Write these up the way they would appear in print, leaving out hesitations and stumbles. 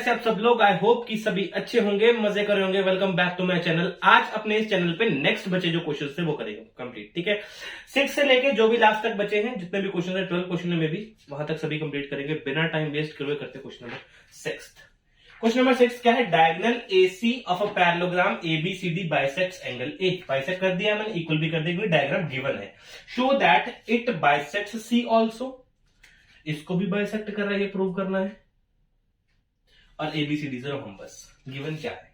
कैसे आप सब लोग। आई होप कि सभी अच्छे होंगे, मजे कर रहे होंगे। Welcome back to my channel. आज अपने इस चैनल पे नेक्स्ट बचे जो क्वेश्चन थे वो करेंगे कंप्लीट। ठीक है, 6 से लेके जो भी लास्ट तक बचे हैं, जितने भी क्वेश्चन है 12 क्वेश्चन में भी वहां तक सभी कंप्लीट करेंगे बिना टाइम वेस्ट करे। करते क्वेश्चन नंबर 6। क्वेश्चन नंबर 6 क्या है? Diagonal AC of a parallelogram ABCD bisects angle A। Bisect कर दिया मैंने, इक्वल भी कर दिया क्योंकि डायग्राम गिवन है। Show that it bisects C also. इसको भी बाइसेक्ट कर रहा है, ये प्रूव करना है। और ABCD से हम बस गिवन क्या है?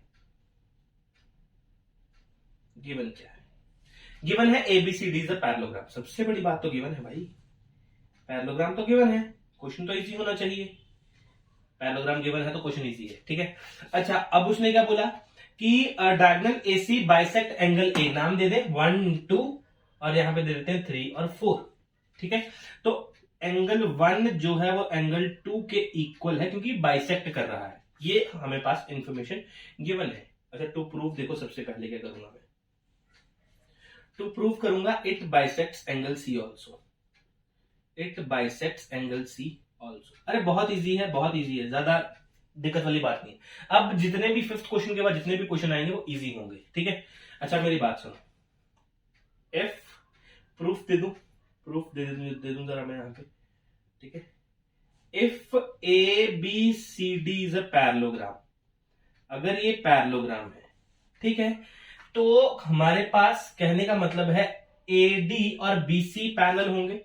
गिवन क्या है? गिवन है ABCD इज द पैरेललोग्राम। सबसे बड़ी बात तो गिवन है भाई, पैरेललोग्राम तो गिवन है, क्वेश्चन तो इजी होना चाहिए। पैरेललोग्राम गिवन है तो क्वेश्चन इजी है। ठीक है, अच्छा अब उसने क्या बोला कि diagonal AC bisect angle A। नाम दे दे 1 2 और यहां पे दे देते हैं 3 और 4। ठीक है, तो एंगल 1 जो है वो एंगल 2 के इक्वल है क्योंकि बाइसेक्ट कर रहा है। ये हमें पास इंफॉर्मेशन गिवन है। अच्छा टू प्रूफ देखो, सबसे पहले क्या करूंगा मैं? टू प्रूव करूंगा it bisects angle C also. It bisects angle C also. अरे बहुत इजी है, बहुत इजी है, ज्यादा दिक्कत वाली बात नहीं। अब जितने भी 5th क्वेश्चन के बाद जितने भी क्वेश्चन आएंगे वो इजी होंगे। ठीक है, अच्छा मेरी बात सुनो। F प्रूफ दे दूं, प्रूफ दे दूं जरा मैं यहां पे। ठीक है, if ABCD is a parallelogram, अगर ये पैरेललोग्राम है, ठीक है, तो हमारे पास कहने का मतलब है AD और BC पैरेलल होंगे।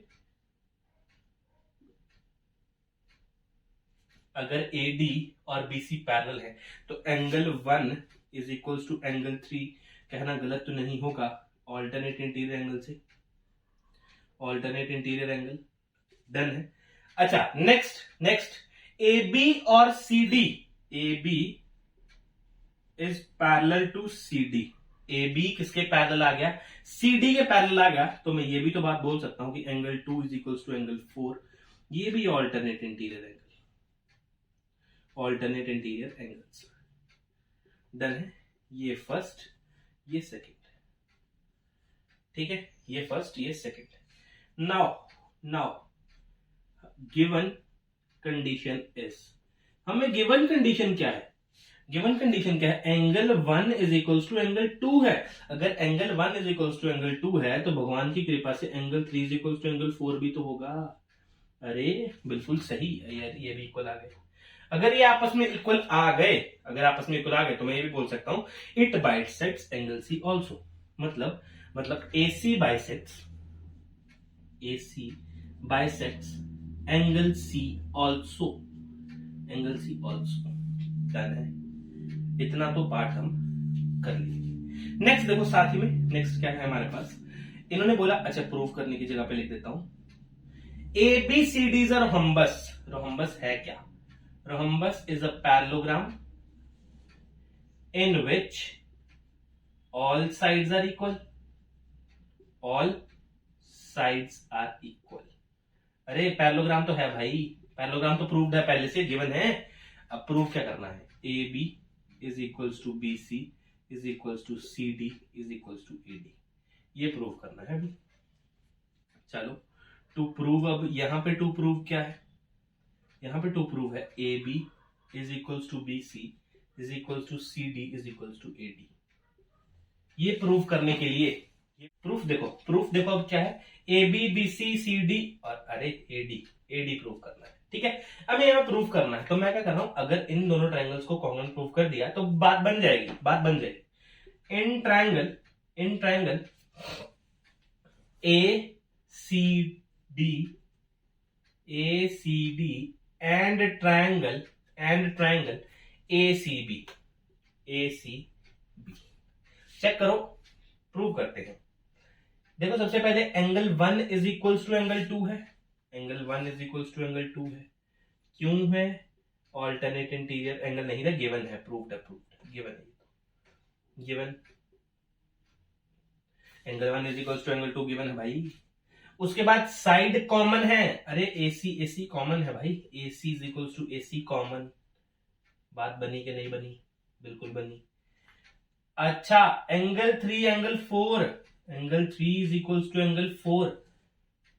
अगर AD और BC पैरेलल है तो angle 1 is equals to angle 3। कहना गलत तो नहीं होगा, ऑल्टरनेट इंटीरियर एंगल से। ऑल्टरनेट इंटीरियर एंगल डन है। अच्छा नेक्स्ट AB और CD। AB is parallel to CD। AB किसके पैरेलल आ गया? CD के पैरेलल आ गया। तो मैं ये भी तो बात बोल सकता हूं कि angle 2 is equals to angle 4। ये भी alternate interior angle, alternate interior angles done है। ये फर्स्ट, ये सेकंड। ठीक है, ये फर्स्ट, ये second. Now given condition is, हमें गिवन कंडीशन क्या है? गिवन कंडीशन क्या है? Angle 1 is equals to angle 2 है। अगर angle 1 is equals to angle 2 है तो भगवान की कृपा से angle 3 is equals to angle 4 भी तो होगा। अरे बिल्कुल सही यार, ये भी इक्वल आ गए। अगर ये आपस में इक्वल आ गए, अगर आपस में इक्वल आ गए तो मैं ये भी बोल सकता हूं it bisects angle C also. मतलब AC bisects angle C also. Angle C also done है। इतना तो पार्ट हम कर लिए। नेक्स्ट देखो साथ ही में, नेक्स्ट क्या है हमारे पास? इन्होंने बोला, अच्छा प्रूव करने की जगह पे लिख देता हूं, ABCD is a rhombus. Rhombus है क्या? Rhombus is a parallelogram in which all sides are equal. all sides are equal. अरे पैरेललोग्राम तो है भाई, पैरेललोग्राम तो प्रूव्ड है, पहले से गिवन है। अब प्रूव क्या करना है? AB is equals to BC is equals to CD is equals to AD। ये प्रूव करना है अभी। चलो टू प्रूव, अब यहां पे टू प्रूव क्या है? यहां पे टू प्रूव है AB is equals to BC is equals to CD is equals to AD। ये प्रूव करने के लिए, ये प्रूफ देखो अब क्या है? AB BC CD और अरे AD प्रूव करना है। ठीक है, अब ये हमें प्रूव करना है तो मैं क्या कर रहा हूं, अगर इन दोनों ट्रायंगल्स को कॉमन प्रूव कर दिया तो बात बन जाएगी। In triangle ACD and triangle ACB check करो, प्रूव करते हैं। देखो सबसे पहले angle 1 is equals to angle 2 है। Angle 1 is equals to angle 2 है। क्यों है? ऑल्टरनेट इंटीरियर एंगल नहीं था, गिवन है, प्रूव्ड गिवन है। Given angle 1 is equals to angle 2 given है भाई। उसके बाद साइड कॉमन है। अरे AC कॉमन है भाई, AC is equals to AC common. बात बनी कि नहीं बनी? बिल्कुल बनी। अच्छा angle 3 angle 4, angle 3 is equals to angle 4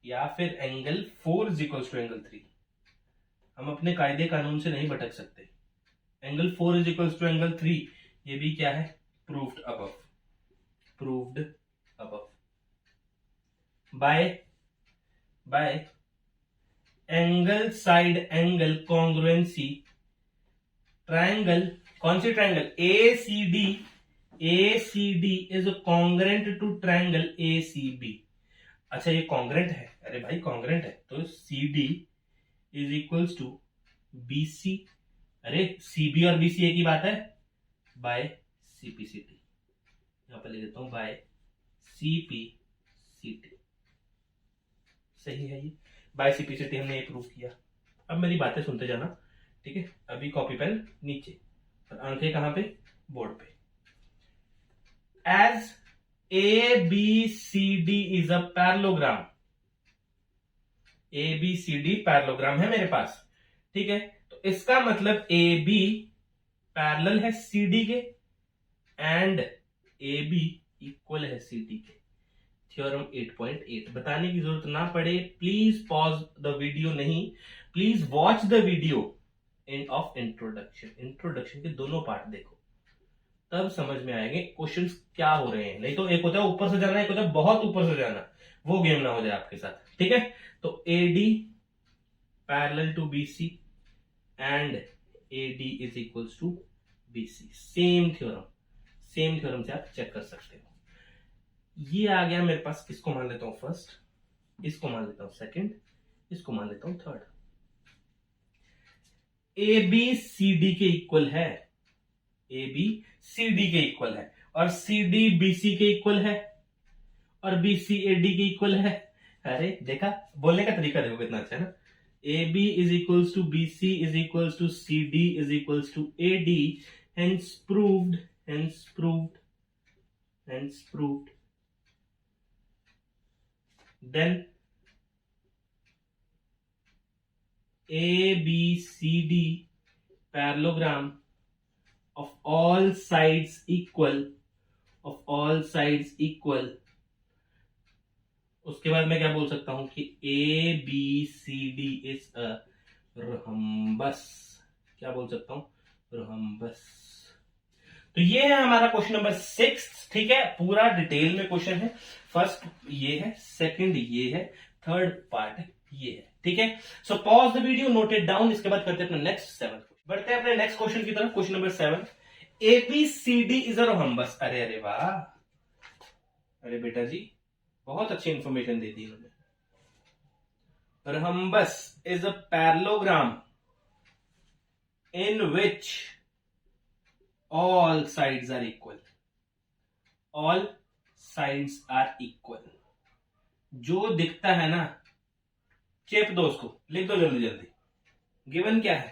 या फिर angle 4 is equals to angle 3। हम अपने कायदे कानून से नहीं भटक सकते। Angle 4 is equal to angle 3, ये भी क्या है, proved above, proved above. By angle side angle congruency, triangle, कौन सी triangle, ACD is congruent to triangle ACB। अच्छा ये कॉन्ग्रेंट है, अरे भाई कॉन्ग्रेंट है तो CD is equals to BC, अरे CB और BC एक ही बात है, बाय CPCT, यहां पर लिख देता हूं बाय CPCT, सही है ये, बाय CPCT हमने ये प्रूव किया। अब मेरी बातें सुनते जाना, ठीक है, अभी कॉपी पेन नीचे और आंखें कहां पे, बोर्ड पे। As ABCD is a parallelogram, ABCD parallelogram है मेरे पास, ठीक है, तो इसका मतलब AB पैरेलल है CD के एंड AB इक्वल है CD के। थ्योरम 8.8 बताने की जरूरत ना पड़े, प्लीज पॉज द वीडियो, नहीं please watch the video and of introduction, introduction के दोनों पार्ट देखो तब समझ में आएंगे क्वेश्चंस क्या हो रहे हैं। नहीं तो एक होता है ऊपर से जाना, एक होता है बहुत ऊपर से जाना, वो गेम ना हो जाए आपके साथ, ठीक है। तो AD parallel to BC and AD is equals to BC, same theorem से आप चेक कर सकते हो। ये आ गया मेरे पास, इसको मान लेता हूं फर्स्ट, इसको मान लेता हूं सेकंड, इसको मान लेता हूं थर्ड। ABCD के इक्वल है, ABCD के इक्वल है, और CD BC के इक्वल है, और BC AD के इक्वल है। अरे देखा, बोलने का तरीका देखो कितना अच्छा है ना। AB is equals to BC is equals to CD is equals to AD, hence proved, hence proved, hence proved। Then ABCD parallelogram of all sides equal, of all sides equal, उसके बाद मैं क्या बोल सकता हूं कि ABCD is a rhombus, क्या बोल सकता हूं, rhombus। तो ये है हमारा क्वेश्चन नंबर 6, ठीक है, पूरा डिटेल में क्वेश्चन है। फर्स्ट ये है, सेकंड ये है, थर्ड पार्ट ये है, ठीक है। So pause the video, note it down, इसके बाद करते हैं अपना नेक्स्ट 7 क्वेश्चन, बढ़ते हैं अपने नेक्स्ट क्वेश्चन की तरफ। Question number 7, ABCD is a rhombus। अरे वाह, अरे बेटा जी बहुत अच्छी इंफॉर्मेशन दे दी इन्होंने। rhombus is a parallelogram in which all sides are equal, all sides are equal। जो दिखता है ना, चेप दो उसको, लिख दो जल्दी जल्दी। गिवन क्या है,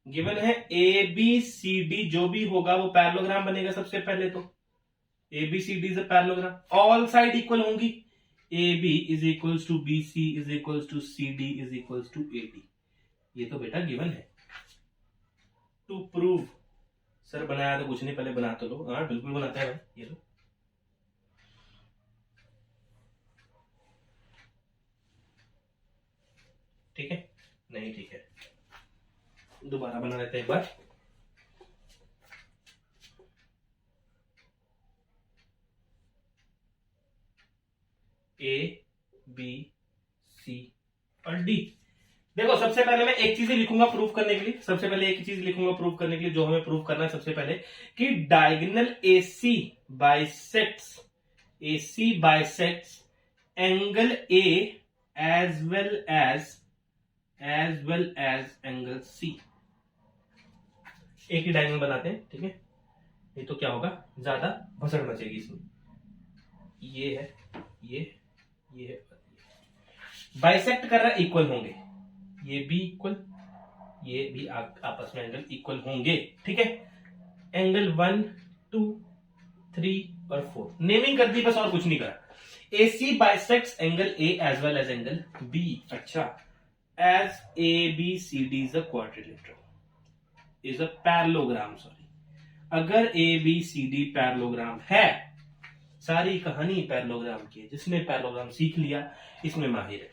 गिवन है ABCD, जो भी होगा वो पैरेललोग्राम बनेगा सबसे पहले। तो ABCD is a parallelogram, all side equal होंगी, AB is equals to BC is equals to CD is equals to AD। ये तो बेटा गिवन है। टू प्रूव, सर बनाया तो कुछ नहीं, पहले बना तो लो। हाँ बिल्कुल बनाते हैं भाई, ये लो। ठीक है, नहीं ठीक है, दोबारा बना लेते हैं एक बार। A B C और D। देखो सबसे पहले मैं एक चीज लिखूंगा प्रूफ करने के लिए, सबसे पहले एक चीज लिखूंगा प्रूफ करने के लिए, जो हमें प्रूफ करना है सबसे पहले कि diagonal AC bisects angle A as well as angle C। एक ही डायगोनल बनाते हैं, ठीक है, नहीं तो क्या होगा, ज्यादा भसड़ मचेगी इसमें। ये है, ये है, बाइसेक्ट कर रहा है, इक्वल होंगे, ये भी इक्वल, ये भी आपस में एंगल इक्वल होंगे, ठीक है। एंगल 1 2 3 और 4 नेमिंग कर दी बस, और कुछ नहीं करा। AC bisects angle A as well as angle B। अच्छा, as ABCD is a quadrilateral, is a parallelogram, sorry, अगर ABCD पैरेललोग्राम है, सारी कहानी पैरेललोग्राम की है, जिसने पैरेललोग्राम सीख लिया इसमें माहिर है,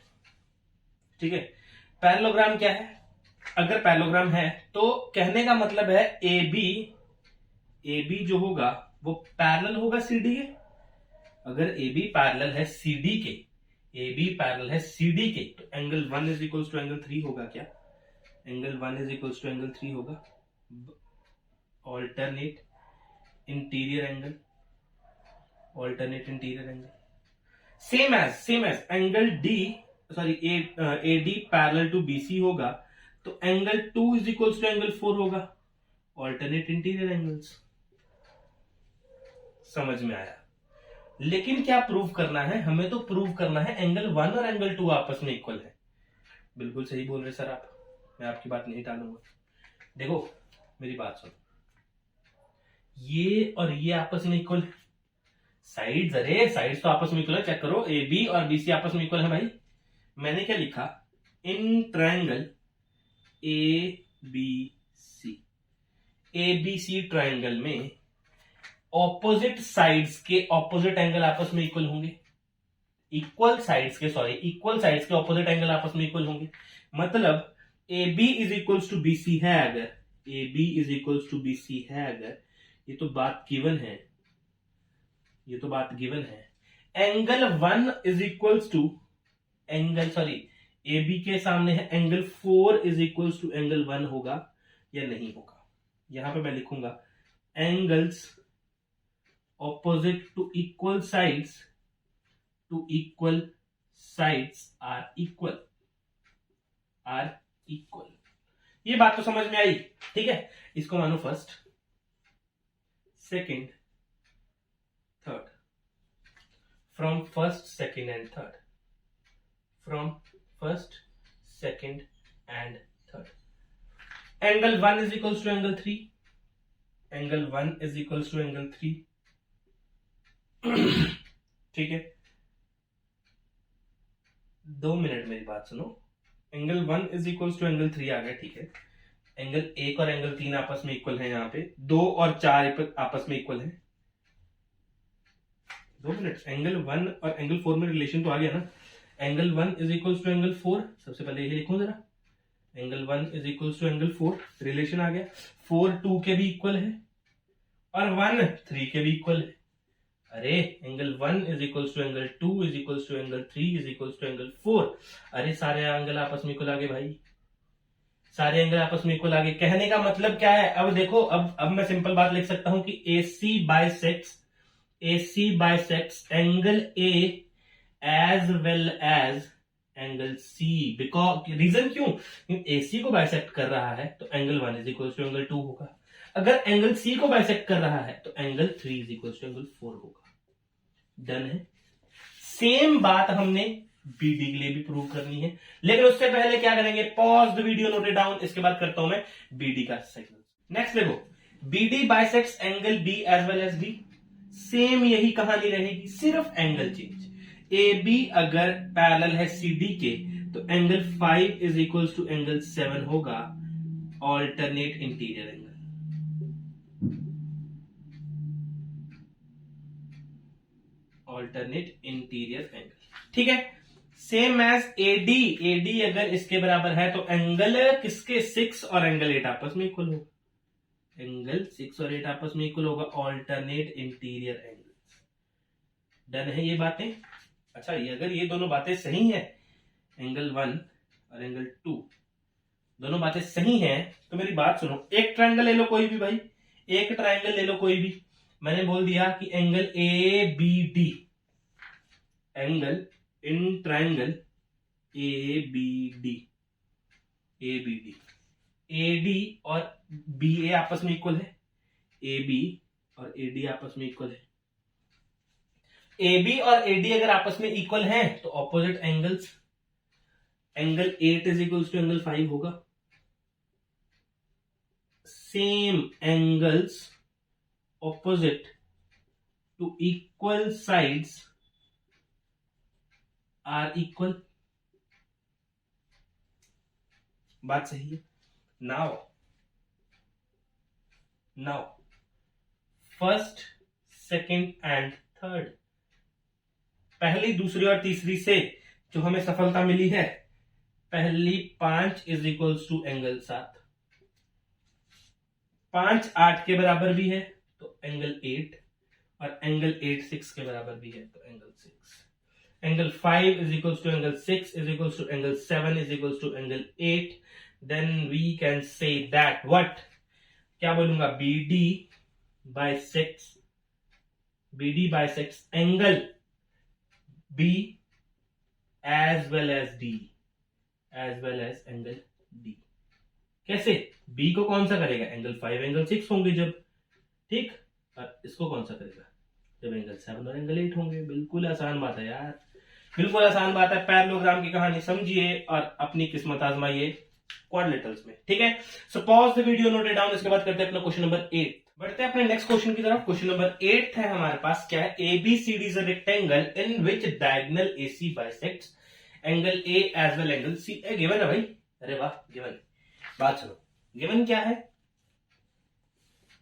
ठीक है। पैरेललोग्राम क्या है, अगर पैरेललोग्राम है तो कहने का मतलब है ए बी जो होगा वो पैरेलल होगा सीडी के। अगर ए बी पैरेलल है सीडी के, ए बी पैरेलल है सीडी के, तो angle 1 is equals to angle 3 होगा क्या? Angle 1 is equals to angle 3 होगा। Alternate interior angle, alternate interior angle same as angle D, sorry A D parallel to BC होगा, तो angle 2 is equals to angle 4 होगा। Alternate interior angles. समझ में आया? लेकिन क्या प्रूव करना है? हमें तो प्रूव करना है एंगल 1 और एंगल 2 आपस में इक्वल है। बिल्कुल सही बोल रहे सर आप, मैं आपकी बात नहीं टालूंगा। देखो मेरी बात सुनो, ये और ये आपस में इक्वल है। साइड्स, अरे साइड्स तो आपस में इक्वल है, चेक करो, ए बी और बी सी आपस में इक्वल है भाई। मैंने क्या लिखा? In triangle A B C triangle में ऑपोजिट साइड्स के ऑपोजिट एंगल आपस में इक्वल होंगे। इक्वल साइड्स के ऑपोजिट एंगल आपस में इक्वल होंगे। मतलब A B is equals to B C है, अगर A B is equals to B C है, अगर ये तो बात गिवन है, ये तो बात गिवन है। Angle 1 is equals to angle, sorry A B के सामने है angle 4 is equals to angle 1 होगा या नहीं होगा? यहां पे मैं लिखूंगा angles opposite to equal sides are equal। ये बात तो समझ में आई? ठीक है, इसको मानो first, second, third, from first second and third, from first second and third. Angle 1 is equals to angle 3, angle 1 is equals to angle 3। ठीक है, 2 मिनट मेरी बात सुनो। Angle 1 is equals to angle 3 आ गया, ठीक है। एंगल 1 और एंगल 3 आपस में इक्वल है, यहाँ पे 2 और 4 आपस में इक्वल है। 2 मिनट, एंगल 1 और एंगल 4 में रिलेशन तो आ गया ना। Angle 1 is equals to angle 4, सबसे पहले ये लिखूं जरा, angle 1 is equals to angle 4, relation आ गया। 4 2 के भी इक्वल है और 1 3 के भी इक्वल है। अरे angle 1 is equals to angle 2 is equals to angle 3 is equals to angle 4। अरे सारे एंगल आपस में इक्वल आ गए भाई, सारे एंगल आपस में इक्वल आ गए। कहने का मतलब क्या है? अब देखो, अब मैं सिंपल बात लिख सकता हूं कि AC bisects angle A as well as angle C। Because reason क्यों? AC को बाइसेक्ट कर रहा है तो angle 1 is equals to angle 2 होगा। अगर एंगल C को बाइसेक्ट कर रहा है तो angle 3 is equals to angle 4 होगा। डन है। सेम बात हमने BD के लिए भी प्रूव करनी है, लेकिन उससे पहले क्या करेंगे? Pause the video, note it down, इसके बाद करता हूं मैं BD का सेगमेंट। नेक्स्ट देखो, BD bisects angle B as well as D। Same यही कहानी रहेगी, सिर्फ एंगल चेंज। AB अगर पैरेलल है CD के तो angle 5 is equals to angle 7 होगा। Alternate interior angle, alternate interior angle, ठीक है। सेम एज AD अगर इसके बराबर है तो एंगल किसके? 6 और एंगल 8 आपस में इक्वल होगा। एंगल 6 और 8 आपस में इक्वल होगा, ऑल्टरनेट इंटीरियर एंगल। डन है ये बातें? अच्छा, ये अगर ये दोनों बातें सही है, एंगल 1 और एंगल 2 दोनों बातें सही हैं, तो मेरी बात सुनो, एक ट्रायंगल ले लो कोई भी भाई, एक ट्रायंगल ले लो कोई भी। मैंने बोल दिया कि angle ABD, angle in triangle ABD AD और BA आपस में इक्वल है, AB और AD आपस में इक्वल है। AB और AD अगर आपस में इक्वल हैं तो opposite angles, angle 8 is equals to angle 5 होगा। Same angles opposite to equal sides are equal. बात सही है? Now first, second and third, पहली, दूसरी और तीसरी से जो हमें सफलता मिली है, पहली 5 इज इक्वल्स टू एंगल 7, 5 8 के बराबर भी है तो एंगल 8, और एंगल 8 6 के बराबर भी है तो angle 6, angle 5 is equals to angle 6 is equals to angle 7 is equals to angle 8, then we can say that what, क्या बोलूंगा, BD by 6, BD by 6 angle B as well as D as well as angle D। कैसे? B को कौन सा करेगा? Angle 5 angle 6 होंगे जब, ठीक, और इसको कौन सा करेगा? जब एंगल 7 और एंगल 8 होंगे। बिल्कुल आसान बात है यार, बिल्कुल आसान बात है। पैरेललोग्राम की कहानी समझिए और अपनी किस्मत आजमाइए क्वाड्रिलेटरल्स में, ठीक है। So pause the video, note it down. इसके बाद करते हैं अपना क्वेश्चन नंबर 8। बढ़ते हैं अपने नेक्स्ट क्वेश्चन की तरफ। क्वेश्चन नंबर 8 है हमारे पास, क्या है? ABCD is a rectangle in which diagonal AC bisects angle A as well angle C। Given है भाई, अरे वाह, गिवन। बात सुनो, गिवन क्या है?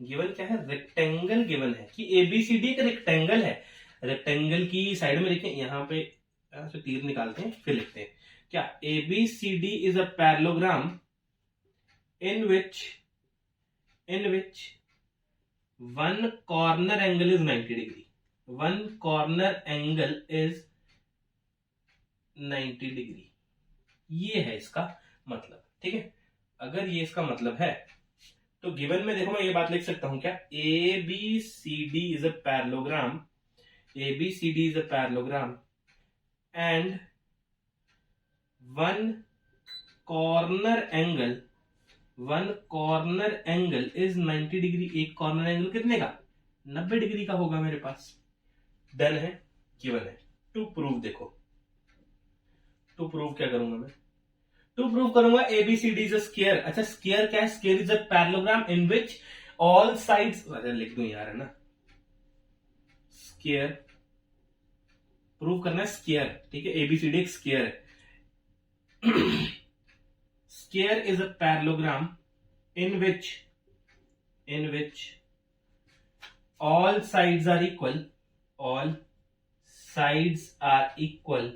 गिवन क्या है? रेक्टेंगल गिवन है कि ABCD एक रेक्टेंगल है। रेक्टेंगल की साइड में लिखें, यहाँ पे से तीर निकालते हैं फिर लिखते हैं क्या? ABCD is a parallelogram in which one corner angle is 90 degree, one corner angle is 90 degree. ये है इसका मतलब, ठीक है। अगर ये इसका मतलब है तो गिवन में देखो मैं ये बात लिख सकता हूं क्या? ABCD is a parallelogram, ABCD is a parallelogram and one corner angle is 90 degree. एक कॉर्नर एंगल कितने का? 90 डिग्री का होगा मेरे पास। डन है, गिवन है। टू प्रूव, देखो टू प्रूव क्या करूंगा मैं? टू प्रूव करूंगा ABCD इज अ स्क्वायर। अच्छा, स्क्वायर क्या है? Square is a parallelogram in which all sides, लिख दूं यार, है ना, स्क्वायर प्रूव करना है स्क्वायर, ठीक है। ABCD एक स्क्वायर है। Square is a parallelogram in which all sides are equal, all sides are equal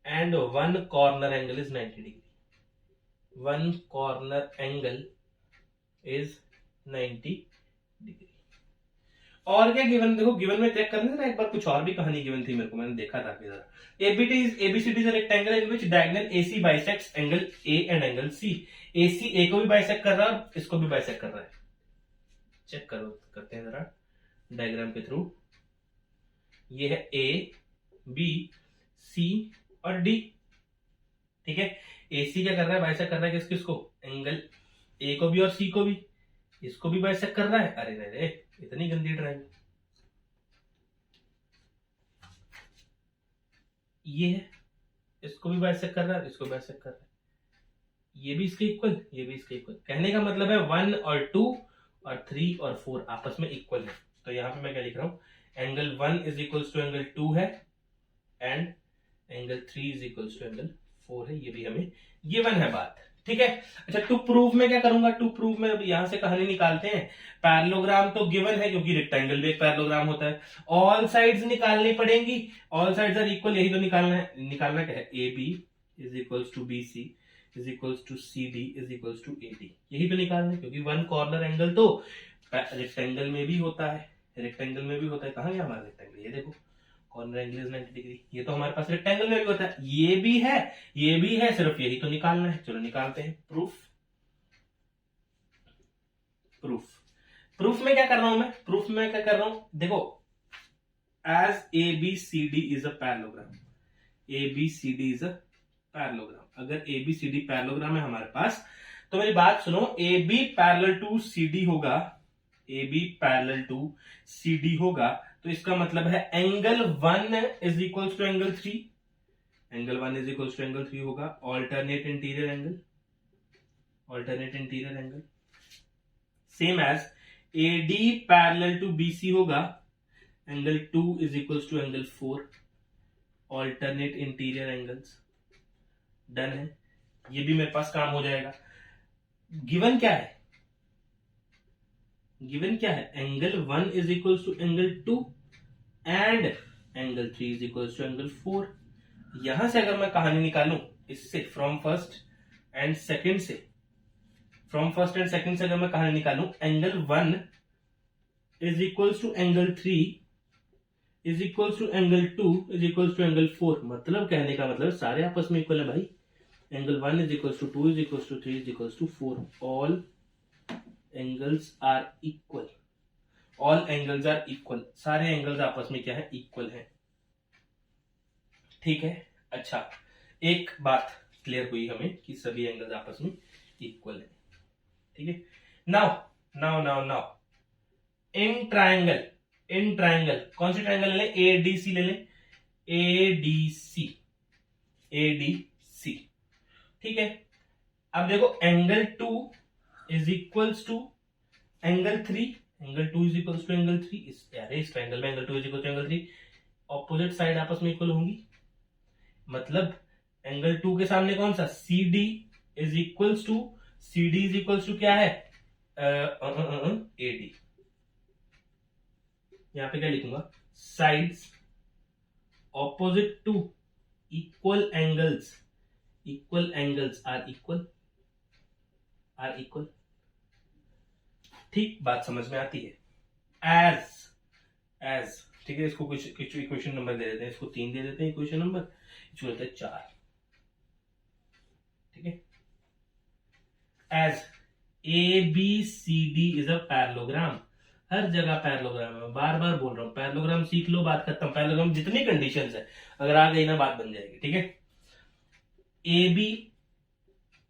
and one corner angle is 90 degree, one corner angle is 90 degree. और क्या गिवन? देखो given में चेक करने ना एक बार, कुछ और भी कहानी गिवन थी मेरे को, मैंने देखा था कि जरा। ABCD is a rectangle in which diagonal AC bisects angle A and angle C। AC A को भी बाइसेक्ट कर रहा है और इसको भी बाइसेक्ट कर रहा है। चेक करो, करते हैं जरा डायग्राम के थ्रू। ये है A, B, C और D, ठीक है। AC क्या कर रहा है? बाइसेक्ट कर रहा है किसको? एंगल A को भी और C को भी। इसको भी बाइसेक्ट कर रहा है। अरे रे, इतनी गंदी ड्राइंग। ये है, इसको भी बाइसेक्ट कर रहा है, इसको बाइसेक्ट कर रहा है। ये भी इसके इक्वल, ये भी इसके इक्वल। कहने का मतलब है 1 और 2 और 3 और 4 आपस में इक्वल है। तो यहां पे मैं क्या लिख रहा हूं? Angle 1 is equals to angle 2 है and angle 3 is equals to angle 4 है। ये भी हमें गिवन है बात, ठीक है। अच्छा, टू प्रूव में क्या करूंगा? टू प्रूव में अब यहां से कहानी निकालते हैं। पैरेललोग्राम तो गिवन है क्योंकि रेक्टेंगल भी एक पैरेललोग्राम होता है। ऑल साइड्स निकालनी पड़ेंगी, ऑल साइड्स आर इक्वल, यही तो निकालना है। निकालना क्या है? AB is equals to BC is equals to CD is equals to AD, यही तो निकालना है। क्योंकि वन कॉर्नर एंगल तो रेक्टेंगल में भी होता है, रेक्टेंगल में भी होता है। कहां गया हमारा रेक्टेंगल? ये देखो, कॉर्नर एंगल इज 90 डिग्री। ये तो हमारे पास रेक्टेंगल में भी होता है, ये भी है, ये भी है, सिर्फ यही तो निकालना है। चलो निकालते हैं। प्रूफ में क्या कर रहा हूं मैं? प्रूफ में क्या कर रहा हूं? देखो, as ABCD is a parallelogram, ABCD is a parallelogram. अगर ABCD पैरेललोग्राम है हमारे पास, तो मेरी बात सुनो, AB पैरेलल टू CD होगा, AB पैरेलल टू CD होगा, तो इसका मतलब है angle 1 is equals to angle 3, angle 1 is equals to angle 3 होगा। Alternate interior angle, alternate interior angle. Same as AD parallel to BC होगा, angle 2 is equals to angle 4, alternate interior angles. Done है, ये भी मेरे पास काम हो जाएगा। Given क्या है? गिवन क्या है? Angle 1 is equals to angle 2 and angle 3 is equals to angle 4। यहां से अगर मैं कहानी निकालूं इससे फ्रॉम फर्स्ट एंड सेकंड से, फ्रॉम फर्स्ट एंड सेकंड से अगर मैं कहानी निकालूं, angle 1 is equals to angle 3 is equals to angle 2 is equals to angle 4। मतलब कहने का मतलब सारे आपस में इक्वल है भाई। Angle 1 is equals to 2 is equals to 3 is equals to 4। All angles are equal, all angles are equal, सारे एंगल्स आपस में क्या है, इक्वल है। ठीक है, अच्छा एक बात क्लियर हुई हमें कि सभी एंगल्स आपस में इक्वल है। ठीक है, now now now now in triangle, in triangle कौन सी ट्रायंगल ले लें, एडीसी ले लें, एडीसी, एडीसी। ठीक है, अब देखो angle 2 is equals to angle 3, angle 2 is equals to angle 3। इस ट्रायंगल में angle 2 is equal to angle 3, opposite side आपस में इक्वल होंगी। मतलब एंगल 2 के सामने कौन सा, C D is equals to, C D is equals to क्या है, ए डी। यहां पे क्या लिखूंगा, sides opposite to equal angles, equal angles are equal, are equal. ठीक, बात समझ में आती है। एज, एज, ठीक है, इसको कुछ इक्वेशन नंबर दे देते हैं, इसको 3 दे देते हैं इक्वेशन नंबर, इसको देते हैं 4। ठीक है, as A B C D is a parallelogram. हर जगह पैरेललोग्राम है, बार बार बोल रहा हूं, पैरेललोग्राम सीख लो, बात खत्म। पैरेललोग्राम जितनी कंडीशंस है अगर आ गई ना, बात बन जाएगी। ठीक है, ए बी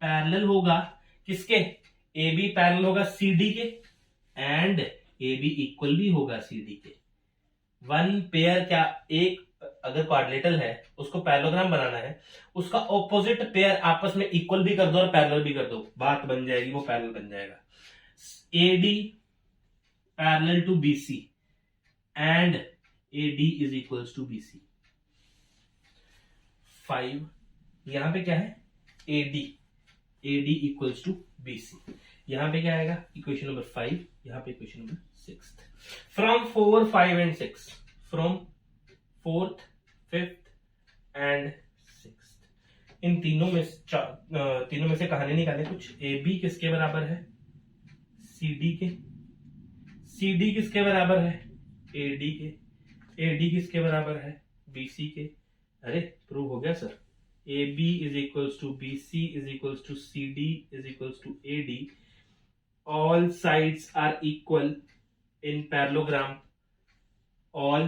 पैरेलल होगा किसके, ए बी पैरेलल होगा सी डी के, एंड ए बी इक्वल भी होगा सी डी के। वन पेयर क्या, एक अगर क्वाड्रिलेटरल है उसको पैरेललोग्राम बनाना है, उसका ऑपोजिट पेयर आपस में इक्वल भी कर दो और पैरेलल भी कर दो, बात बन जाएगी, वो पैरेलल बन जाएगा। AD parallel to BC and AD is equals to BC. 5 यहां पे क्या है, AD, AD equals to BC. यहां पे क्या आएगा, इक्वेशन नंबर 5, यहां पे equation number 6। From 4, 5 and 6, from 4th, 5th and 6th, इन तीनों में से कहानी निकाले कुछ। ए बी किसके बराबर है, सी डी के, सी डी किसके बराबर है, ए डी के, ए डी किसके बराबर है, बी सी के। अरे प्रूव हो गया sir, A B is equals to B C is equals to C D is equals to A D. All sides are equal in parallelogram, all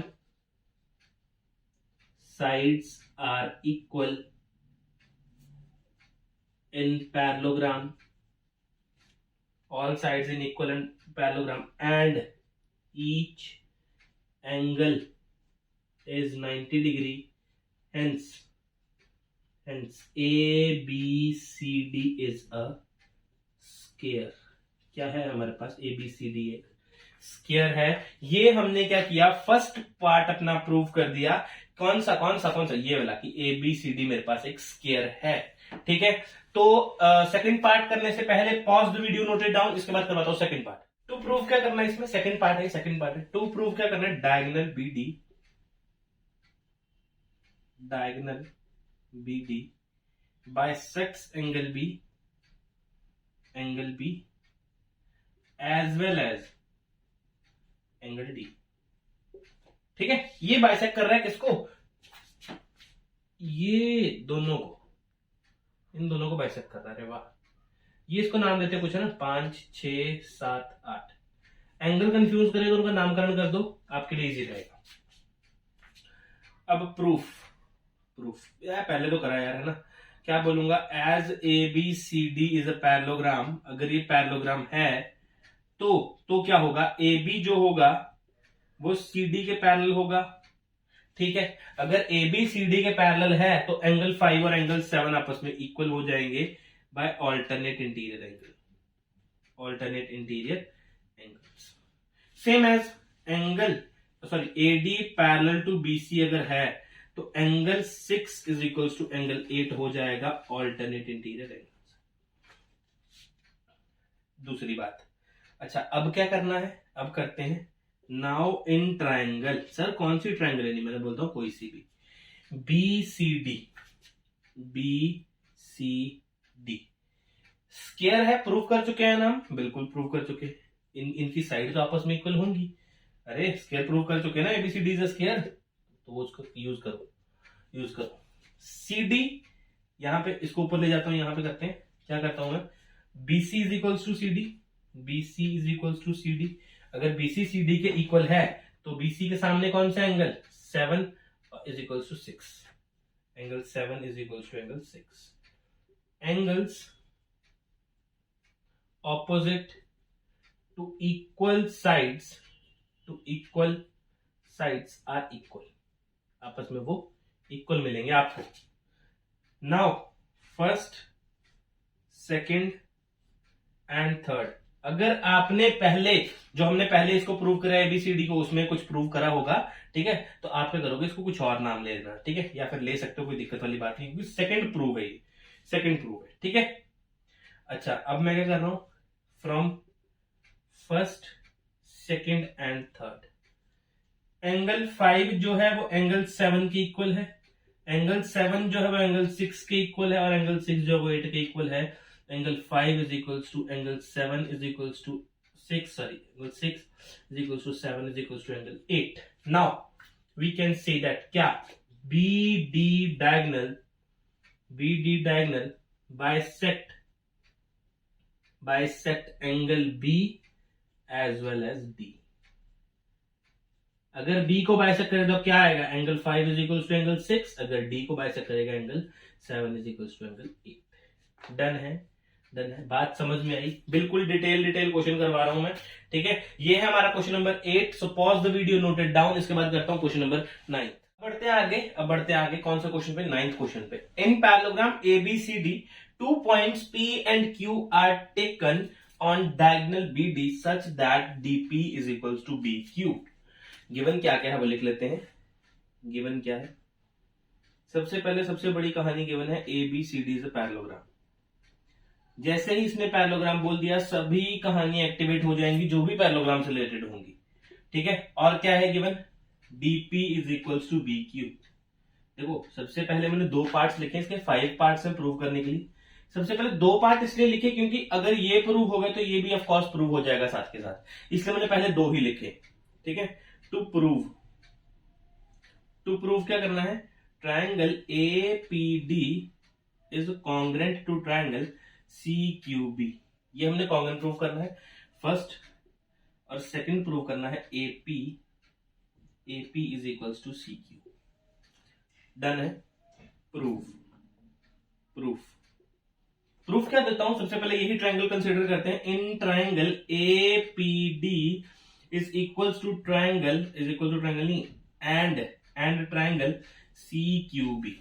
sides are equal in parallelogram, all sides in equal in parallelogram, and each angle is 90 degree, hence A B C D is a square। क्या है हमारे पास, A B C D एक square है। ये हमने क्या किया, first part अपना प्रूव कर दिया। कौन सा ये वाला कि ए बी सी डी मेरे पास एक स्क्वायर है। ठीक है, तो सेकंड पार्ट करने से पहले pause the video, note it down, इसके बाद करवाता हूं सेकंड पार्ट। टू प्रूव क्या करना है इसमें, सेकंड पार्ट है। टू प्रूव क्या करना है, diagonal B D, diagonal B D bisects angle B as well as angle D. ठीक है, ये बाइसेक्ट कर रहा है किसको, ये दोनों को, इन दोनों को बाइसेक्ट कर रहा है। वाह, ये इसको नाम देते कुछ है ना, 5, 6, 7, 8। एंगल कंफ्यूज करेगा उनका नामकरण कर दो, आपके लिए इजी रहेगा। अब प्रूफ यार पहले तो करा यार, है ना। क्या बोलूंगा, as A B C D is a parallelogram. अगर ये पैरेललोग्राम है तो क्या होगा, ए बी जो होगा वो सी डी के पैरेलल होगा। ठीक है, अगर ए बी सी डी के पैरेलल है तो एंगल 5 और एंगल 7 आपस में इक्वल हो जाएंगे by alternate interior angle, alternate interior angles. Same as angle A D parallel to B C अगर है तो angle 6 is equal to angle 8 हो जाएगा ऑल्टरनेट इंटीरियर एंगल्स। दूसरी बात, अच्छा अब क्या करना है, अब करते हैं नाउ इन ट्रायंगल। सर कौन सी ट्रायंगल है, नहीं मैंने बोलता हूं कोई सी भी, B C D C D. Square है, प्रूव कर चुके हैं ना हम, बिल्कुल प्रूव कर चुके हैं। इनकी साइड तो आपस में इक्वल होंगी। अरे स्क्वायर प्रूव कर चुके हैं ना, एबीसीडी इज स्क्वायर, तो वो उसको यूज करो। सी डी, यहां पे इसको ऊपर ले जाता हूं, यहां पे करते हैं, क्या करता हूं मैं, BC is equals to C D, BC is equals to C D. अगर बीसी सी डी के इक्वल है तो बीसी के सामने कौन सा angle, 7 is equals to 6, angle 7 is equals to angle 6। Angles opposite to equal sides are equal, आपस में वो इक्वल मिलेंगे आपको। Now first, second and third, अगर आपने पहले जो हमने पहले इसको प्रूव करा एबीसीडी को, उसमें कुछ प्रूव करा होगा, ठीक है, तो आप क्या करोगे, इसको कुछ और नाम ले लेना, ठीक है, या फिर ले सकते हो, कोई दिक्कत वाली बात नहीं, क्योंकि सेकंड प्रूव है ये, सेकंड प्रूव है, ठीक है। अच्छा, अब मैं क्या कर रहा हूं, from first, second and third, angle 5 जो है वो एंगल 7 के इक्वल है, एंगल 7 जो है वो एंगल 6 के इक्वल है, और एंगल 6 जो है वो 8 के इक्वल है। Angle 5 is equals to angle 7 is equals to 6, sorry, angle 6 is equals to 7 is equals to angle 8। Now we can say that क्या, BD diagonal bisect angle B as well as D। अगर B को bisect करें तो क्या आएगा, angle 5 is equals to angle 6, अगर D को bisect करेगा angle 7 is equals to angle 8। Done है, डन है, बात समझ में आई, बिल्कुल डिटेल क्वेश्चन करवा रहा हूं मैं, ठीक है। ये है हमारा question number 8, so pause the video, note it down. इसके बाद करता हूं क्वेश्चन नंबर 9। अब बढ़ते आगे कौन सा क्वेश्चन पे, 9th क्वेश्चन पे। इन parallelogram ABCD 2 points P and Q are taken on diagonal BD such that DP is equals to BQ। Given क्या क्या है वो लिख लेते हैं। गिवन क्या है, सबसे पहले सबसे बड़ी कहानी गिवन है ABCD इज अ पैरेललोग्राम। जैसे ही इसने पैरेललोग्राम बोल दिया, सभी कहानी एक्टिवेट हो जाएंगी जो भी पैरेललोग्राम से रिलेटेड होंगी, ठीक है। और क्या है given, DP is equals to BQ। देखो सबसे पहले मैंने 2 पार्ट्स लिखे, इसके 5 पार्ट्स हैं प्रूव करने के लिए। सबसे पहले 2 पार्ट इसलिए लिखे क्योंकि अगर ये प्रूव हो गए तो ये भी ऑफ कोर्स प्रूव हो जाएगा साथ के साथ, इसलिए मैंने पहले 2 ही लिखे, ठीक है। टू प्रूव क्या करना है, triangle APD is congruent to triangle CQB। ये हमने कॉन्ग्रेंट प्रूव करना है फर्स्ट, और सेकंड प्रूव करना है AP is equals to CQ। Done है, प्रूफ क्या देता हूं, सबसे पहले यही ट्रायंगल कंसीडर करते हैं। In triangle APD is equals to triangle नहीं, एंड ट्रायंगल CQB।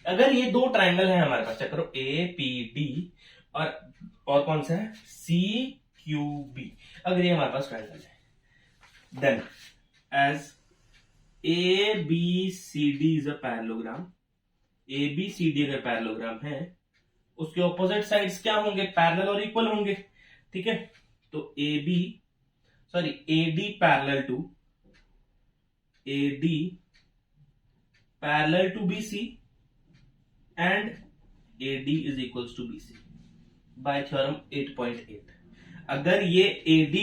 अगर ये 2 ट्रायंगल है हमारे पास, चेक करो, APD और कौन सा है, CQB। अगर ये हमारे पास ट्रायंगल है, then as ABCD is a parallelogram, ABCD अगर पैरेललोग्राम है, उसके ऑपोजिट साइड्स क्या होंगे, पैरेलल और इक्वल होंगे, ठीक है। तो AD parallel to BC and AD is equals to BC by theorem 8.8। अगर ये AD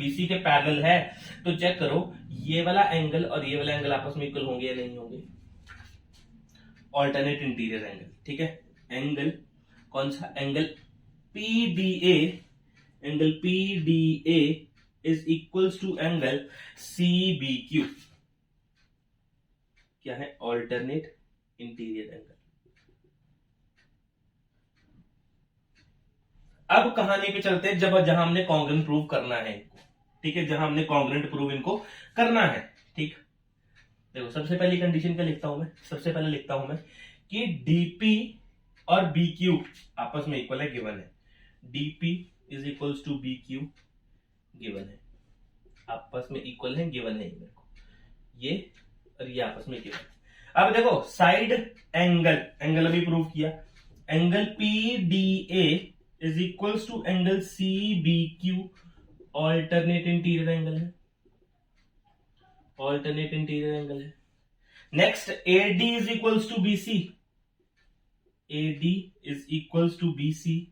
BC के पैरेलल है तो चेक करो, ये वाला एंगल और ये वाला एंगल आपस में इक्वल होंगे या नहीं होंगे, ऑल्टरनेट इंटीरियर एंगल, ठीक है। एंगल कौन सा, angle PDA is equals to angle CBQ। क्या है, ऑल्टरनेट इंटीरियर एंगल। अब कहानी पे चलते हैं, जहां हमने कॉन्ग्रेंट प्रूव करना है इनको, ठीक है, जहां हमने कॉन्ग्रेंट प्रूव इनको करना है, ठीक। देखो सबसे पहली कंडीशन क्या लिखता हूं मैं, सबसे पहले लिखता हूं मैं कि DP और BQ आपस में इक्वल है, गिवन है। DP is equals to BQ given है, आपस में इक्वल है, गिवन है मेरे को, ये और ये आपस में गिवन है। अब देखो साइड एंगल अभी प्रूव किया, angle PDA is equals to angle CBQ, alternate interior angle है, ऑल्टरनेट इंटीरियर एंगल है। Next AD is equals to BC, AD is equals to BC,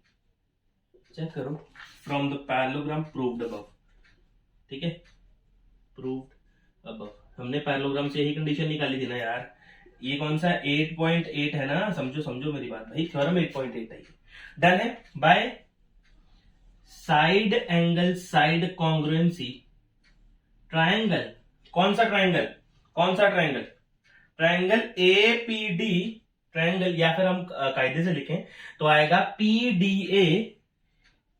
check करो, from the parallelogram proved above, ठीक है, proved above. हमने parallelogram से यही condition निकाली थी ना यार, ये कौन सा 8.8 है ना, समझो समझो मेरी बात भाई, थ्योरम 8.8 है। डन है। Bye side angle side congruency triangle, कौन सा ट्रायंगल, कौन सा ट्रायंगल, ट्रायंगल एपीडी ट्रायंगल, या फिर हम कायदे से लिखें तो आएगा PDA,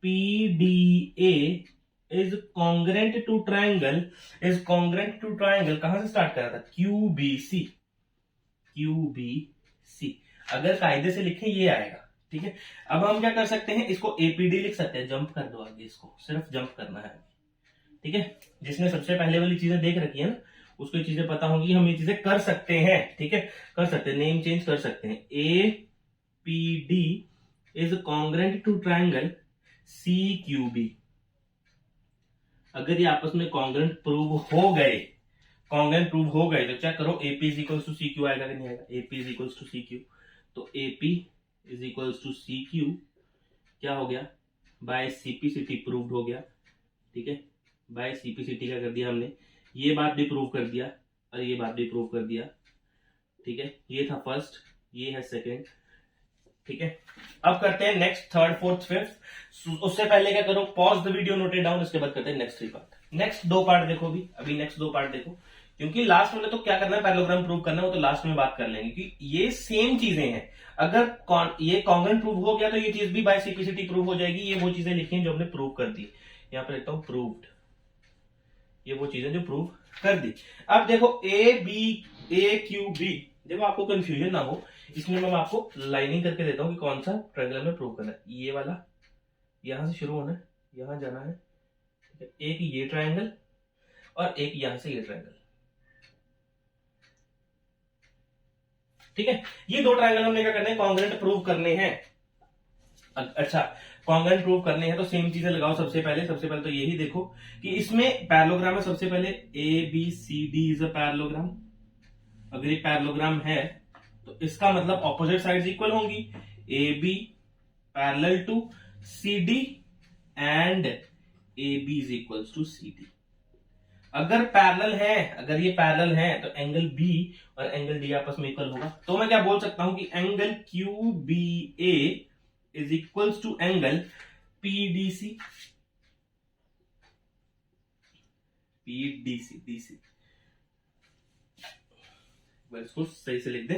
PDA is congruent to triangle, is congruent to triangle, कहां से स्टार्ट करा था, क्यूबीसी, क्यूबीसी, अगर कायदे से लिखें ये आएगा, ठीक है। अब हम क्या कर सकते हैं, इसको एपीडी लिख सकते हैं, जंप कर दो आगे, इसको सिर्फ जंप करना है, ठीक है। जिसने सबसे पहले वाली चीजें देख रखी है ना, उसको ये चीजें पता होंगी, हम ये चीजें कर सकते हैं, ठीक है, कर सकते हैं, नेम चेंज कर सकते हैं। A P D is congruent to triangle C Q B, अगर ये आपस में कॉन्ग्रेंट प्रूव हो गए, कॉन्ग्रेंट प्रूव हो गए तो चेक करो A P is equals to C Q आएगा कि नहीं आएगा, A P is equals to C Q, तो A P is equals to C Q क्या हो गया, बाय सीपीसीटी प्रूव्ड हो गया, ठीक है, बाय सीपीसीटी क्या कर दिया हमने, ये बात भी प्रूव कर दिया और ये बात भी प्रूव कर दिया, ठीक है। ये था फर्स्ट, ये है सेकंड, ठीक है। अब करते हैं नेक्स्ट, थर्ड, फोर्थ, फिफ्थ। उससे पहले क्या करो, pause the video, noted down, उसके बाद करते हैं नेक्स्ट 3 पार्ट। नेक्स्ट 2 पार्ट देखो अभी नेक्स्ट 2 पार्ट देखो, क्योंकि लास्ट में तो क्या करना है, पैरेललोग्राम प्रूव करना है, वो तो लास्ट में बात कर लेंगे, क्योंकि ये सेम चीजें हैं। अगर ये कॉन्ग्रेंट प्रूव हो गया तो ये चीज भी बाय सीपीसीटी प्रूव हो जाएगी। ये वो चीजें लिखी हैं जो हमने प्रूव कर दी, यहां पर लिखता हूं प्रूव्ड, ये वो चीजें जो प्रूव कर दी। अब देखो A B, A Q B, देखो आपको कंफ्यूजन ना हो इसमें मैं आपको लाइनिंग करके देता हूं कि कौन सा ट्रायंगल में प्रूव करना है। ये वाला यहां से शुरू होना है, यहां जाना है, एक ये ट्रायंगल और एक यहां से ये ट्रायंगल, ठीक है। ये 2 ट्रायंगल हमने क्या करना है, कॉन्ग्रेंट प्रूव करने हैं। अच्छा, कॉन्ग्रेंट प्रूव करने हैं तो सेम चीजें लगाओ। सबसे पहले तो यही देखो कि इसमें पैरेललोग्राम है, सबसे पहले A B C D is a parallelogram. अगर ये पैरेललोग्राम है तो इसका मतलब ऑपोजिट साइड्स इक्वल होंगी, A B parallel to C D and A B is equals to C D. अगर पैरेलल है, अगर ये पैरेलल है तो एंगल बी और एंगल डी आपस में इक्वल होगा। तो मैं क्या बोल सकता हूं कि angle Q B A is equals to angle PDC, PDC DC, इसको सही से लिख दें,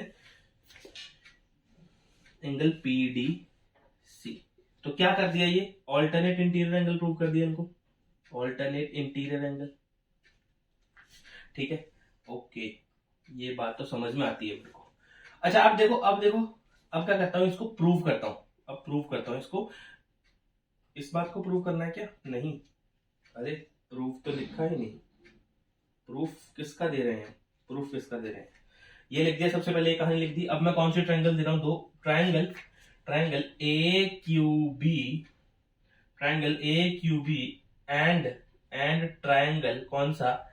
एंगल पीडीसी। तो क्या कर दिया, ये ऑल्टरनेट इंटीरियर एंगल प्रूव कर दिया इनको, ऑल्टरनेट इंटीरियर एंगल, ठीक है। ओके, ये बात तो समझ में आती है मेरे को। अच्छा अब देखो, अब क्या करता हूं, इसको प्रूव करता हूं, अब प्रूव करता हूं इसको। इस बात को प्रूव करना है क्या, नहीं, अरे प्रूफ तो लिखा ही नहीं, प्रूफ किसका दे रहे हैं, प्रूफ किसका दे रहे हैं, ये लिख दिया सबसे पहले, ये कहानी लिख दी। अब मैं कौन सी ट्रायंगल दे रहा हूं, 2 triangle A Q B, triangle A Q B and triangle कौन सा,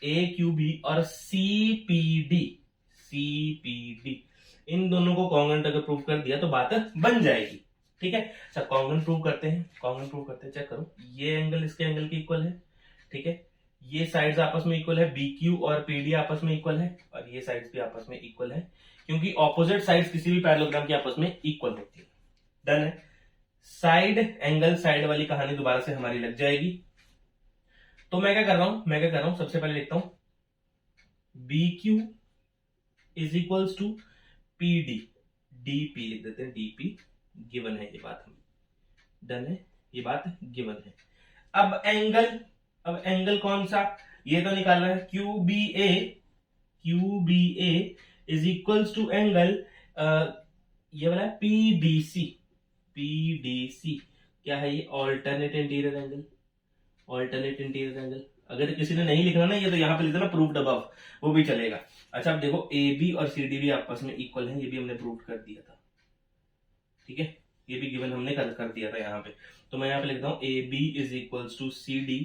ए क्यू बी और सीपीडी, सीपीडी, इन दोनों को कॉन्ग्रेंट अगर प्रूव कर दिया तो बात बन जाएगी, ठीक है। अच्छा कॉन्ग्रेंट प्रूव करते हैं, चेक करो, ये एंगल इसके एंगल के इक्वल है, ठीक है, ये साइड्स आपस में इक्वल है, बी क्यू और पीडी आपस में इक्वल है, और ये साइड्स भी आपस में इक्वल है, क्योंकि ऑपोजिट साइड्स किसी भी पैरेललोग्राम के आपस में इक्वल होती है। डन है। साइड एंगल साइड वाली कहानी दोबारा से हमारी लग जाएगी। तो मैं क्या कर रहा हूं, सबसे पहले लिखता हूं B Q is equals to P D, DP लिख देते हैं, डीपी गिवन है, ये बात हम डन है, ये बात गिवन है। अब एंगल कौन सा, ये तो निकालना है, Q B A is equals to angle ये वाला पीडीसी, क्या है ये, alternate interior angle, alternate interior angle. अगर किसी ने नहीं लिखना ना ये तो यहां पे लिख देना प्रूव्ड अबव, वो भी चलेगा। अच्छा अब देखो ए बी और सी डी भी आपस में इक्वल है, ये भी हमने प्रूव कर दिया था, ठीक है, ये भी गिवन हमने कर दिया था यहाँ पे। तो मैं यहाँ पे लिखता हूं A B is equals to C D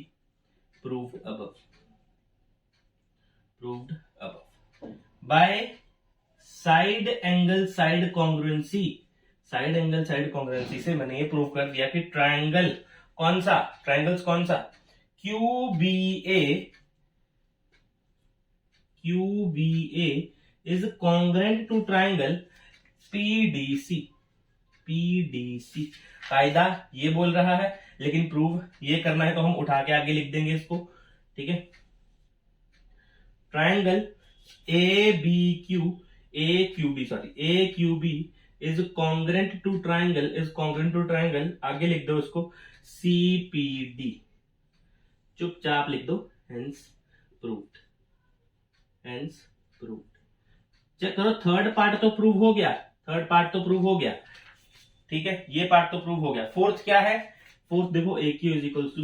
proved above, by side angle side congruency, side angle side congruency से मैंने ये प्रूव कर दिया कि ट्रायंगल कौन सा, ट्रायंगल्स कौन सा, QBA is congruent to triangle PDC। कायदा ये बोल रहा है, लेकिन प्रूव ये करना है तो हम उठा के आगे लिख देंगे इसको, ठीक है। Triangle AQB is congruent to triangle, आगे लिख दो उसको CPD, चुपचाप लिख दो, hence proved। चेक करो, थर्ड पार्ट तो प्रूव हो गया, ठीक है, ये पार्ट तो प्रूव हो गया। फोर्थ क्या है, फोर्थ देखो AQ is equals to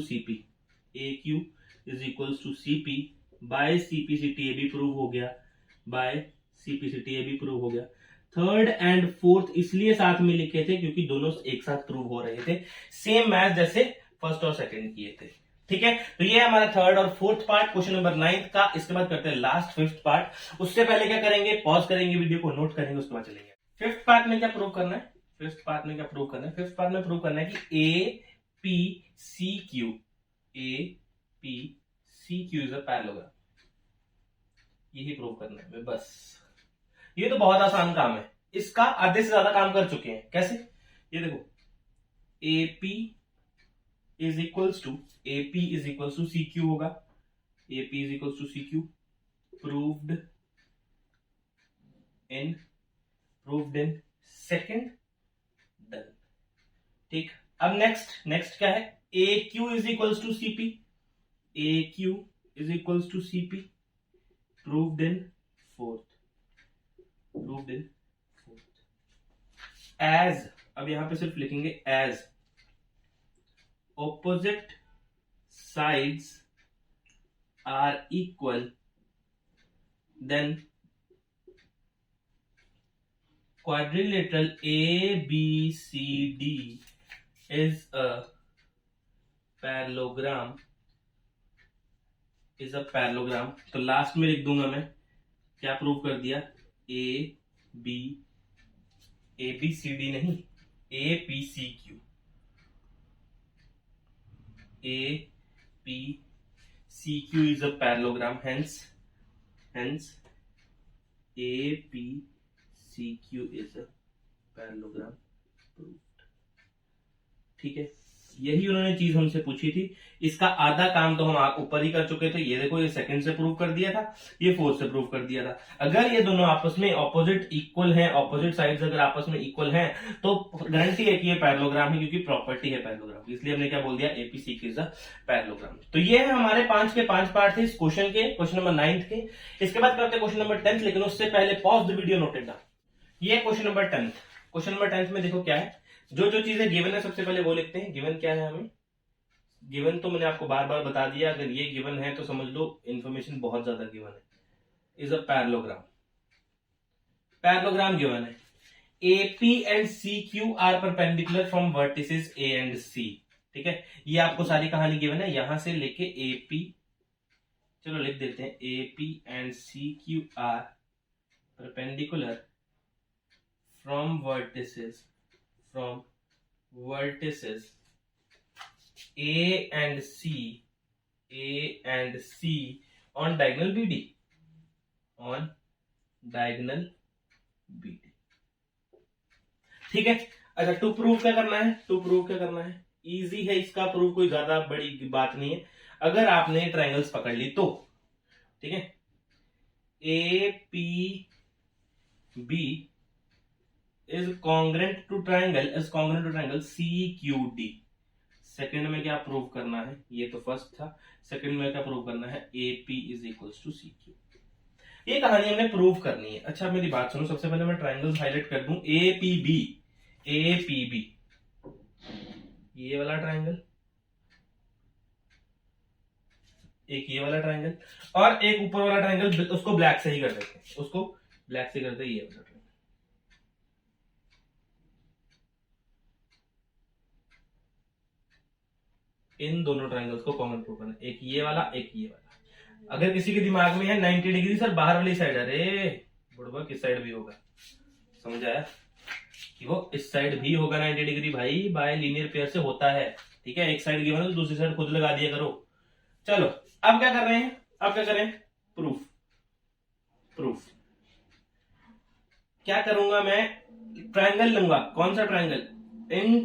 CP by CPCTA भी प्रूव हो गया, थर्ड एंड फोर्थ इसलिए साथ में लिखे थे क्योंकि दोनों एक साथ प्रूव हो रहे थे, सेम मैच जैसे फर्स्ट और सेकंड किए थे, ठीक है। तो ये हमारा थर्ड और फोर्थ पार्ट क्वेश्चन नंबर 9 का। इसके बाद करते हैं लास्ट फिफ्थ पार्ट। उससे पहले क्या करेंगे, पॉज करेंगे, वीडियो को नोट करेंगे, उसके बाद चलेंगे। फिफ्थ पार्ट में क्या प्रूव करना है, फिफ्थ पार्ट में प्रूव करना है कि APCQ इज अ पैरेललोग्राम, यही प्रूव करना है बस। ये तो बहुत आसान काम है, इसका आधे से ज्यादा काम कर चुके हैं। कैसे, ये देखो, AP is equals to CQ होगा, AP is equals to CQ, proved in second, done, ठीक। अब नेक्स्ट क्या है, AQ is equals to CP, proved in fourth, as, अब यहां पे सिर्फ लिखेंगे as opposite sides are equal, then quadrilateral ABCD is a parallelogram, तो लास्ट में लिख दूंगा मैं, क्या प्रूव कर दिया, ABCD नहीं, APCQ is a parallelogram, hence APCQ is a parallelogram proved, ठीक है। यही उन्होंने चीज हमसे पूछी थी, इसका आधा काम तो हम ऊपर ही कर चुके थे। ये देखो, ये सेकंड से प्रूव कर दिया था, ये फोर्थ से प्रूव कर दिया था। अगर ये दोनों आपस में ऑपोजिट इक्वल हैं, ऑपोजिट साइड्स अगर आपस में इक्वल हैं, तो गारंटी है कि ये पैरेललोग्राम है, क्योंकि प्रॉपर्टी है पैरेललोग्राम की। इसलिए हमने क्या बोल दिया, APCQ इज अ पैरेललोग्राम। तो ये है हमारे 5 के 5 पार्ट थे इस क्वेश्चन के, क्वेश्चन नंबर 9 के। इसके बाद करते हैं क्वेश्चन नंबर 10, लेकिन उससे पहले pause the video, noted down. ये क्वेश्चन नंबर 10, क्वेश्चन नंबर 10 में देखो क्या है, जो चीजें गिवन है सबसे पहले वो लिखते हैं। गिवन क्या है हमें, गिवन तो मैंने आपको बार बार बता दिया, अगर ये गिवन है तो समझ लो इंफॉर्मेशन बहुत ज्यादा गिवन है। इज अ पैरेललोग्राम गिवन है, AP and CQ are perpendicular from vertices A and C, ठीक है। ये आपको सारी कहानी गिवन है, यहां से लेके AP, चलो लिख देते हैं, AP and CQ are perpendicular from vertices A and C on diagonal BD, ठीक है। अच्छा, टू प्रूव क्या करना है, इजी है इसका प्रूव, कोई ज्यादा बड़ी बात नहीं है। अगर आपने ट्रायंगल्स पकड़ ली तो, ठीक है, APB is congruent to triangle CQD। Second में क्या प्रूव करना है, ये तो फर्स्ट था, सेकंड में क्या प्रूव करना है, AP is equals to CQ। ये कहानी हमें प्रूव करनी है। अच्छा, मेरी बात सुनो, सबसे पहले मैं ट्रायंगल्स हाईलाइट कर दूं, APB, ये वाला ट्रायंगल, एक ये वाला ट्रायंगल, और एक ऊपर वाला ट्रायंगल, उसको ब्लैक से ही कर देते हैं, ये वाला। इन दोनों ट्रायंगल्स को कॉमन प्रूव करना, एक ये वाला, एक ये वाला। अगर किसी के दिमाग में है 90 डिग्री सर बाहर वाली साइड, अरे बुढ़वा किस साइड भी होगा, समझ आया कि वो इस साइड भी होगा 90 डिग्री भाई, बाय लीनियर पेयर से होता है। ठीक है, एक साइड गिवन है तो दूसरी साइड खुद लगा दिया करो। चलो अब क्या कर रहे हैं, अब क्या करें, प्रूफ। प्रूफ क्या करूंगा मैं, ट्रायंगल लूंगा। कौन सा triangle, in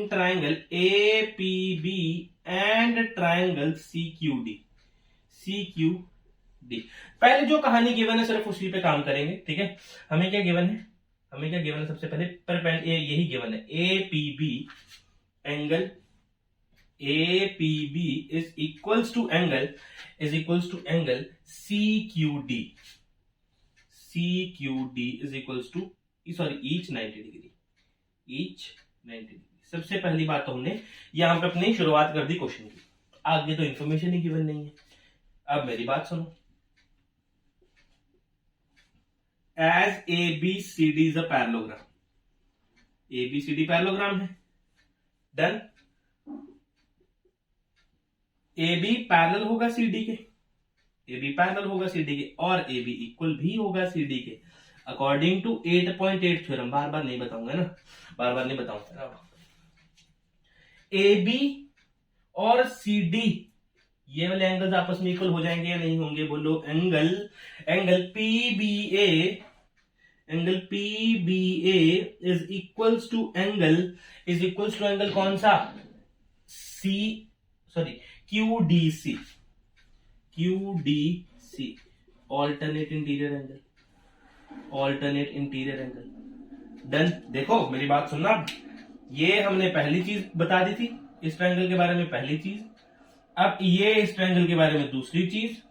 triangle A P B and triangle C Q D. पहले जो कहानी गिवन है सिर्फ उसी पे काम करेंगे। ठीक है, हमें क्या गिवन है, हमें क्या गिवन है, सबसे पहले यही गिवन है, A P B angle A P B is equals to angle C Q D is equals to, sorry, each 90 degree. सबसे पहली बात तो हमने यहां पे अपनी शुरुआत कर दी क्वेश्चन की, आगे तो इंफॉर्मेशन ही गिवन नहीं है। अब मेरी बात सुनो, as ABCD is a parallelogram, ABCD parallelogram है, डन। AB पैरेलल होगा CD के, AB पैरेलल होगा CD के, और AB इक्वल भी होगा CD के, अकॉर्डिंग टू 8.8 थ्योरम। बार बार नहीं बताऊंगा ना, बार बार नहीं बताऊंगा। AB और CD ये वाले एंगल्स आपस में इक्वल हो जाएंगे या नहीं होंगे, बोलो। Angle PBA is equals to angle कौन सा, QDC, alternate interior angle, done. देखो मेरी बात सुनना, ये हमने पहली चीज बता दी थी इस ट्रायंगल के बारे में, पहली चीज। अब ये इस ट्रायंगल के बारे में दूसरी चीज,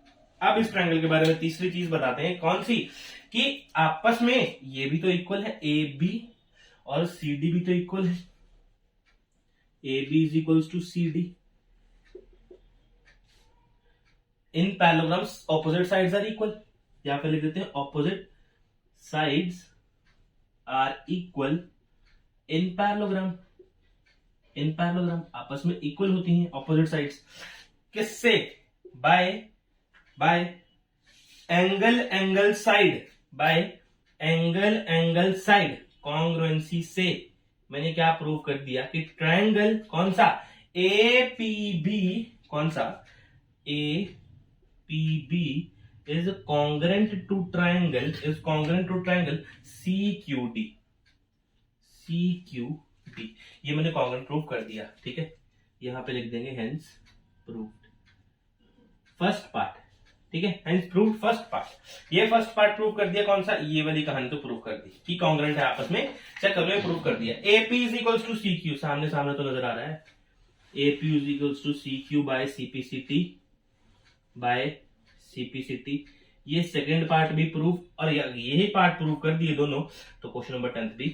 अब इस ट्रायंगल के बारे में तीसरी चीज बताते हैं। कौन सी, कि आपस में ये भी तो इक्वल है, AB और CD भी तो इक्वल है, AB is equals to CD। In parallelograms opposite sides are equal, यहां पे लिख देते हैं opposite sides are equal in parallelogram. In parallelogram आपस में इक्वल होती हैं ऑपोजिट साइड्स, किससे, बाय एंगल साइड कॉन्ग्रुएंसी से। मैंने क्या प्रूव कर दिया कि ट्रायंगल कौन सा, APB, कौन सा, APB is congruent to triangle CQD। ये मैंने कॉन्ग्रुएंट प्रूव कर दिया। ठीक है, यहां पे लिख देंगे हेंस प्रूव्ड फर्स्ट पार्ट। ठीक है, हेंस प्रूव्ड फर्स्ट पार्ट। ये फर्स्ट पार्ट प्रूव कर दिया, कौन सा, ये वाली कहानी तो प्रूव कर दी कि कॉन्ग्रुएंट है आपस में। चेक कर लो, प्रूव कर दिया। AP is equals to CQ, सामने सामने तो नजर आ रहा है, AP is equals to CQ by CPCT। ये सेकेंड पार्ट भी प्रूव, और यही पार्ट प्रूव कर दिए दोनों, तो क्वेश्चन नंबर 10 भी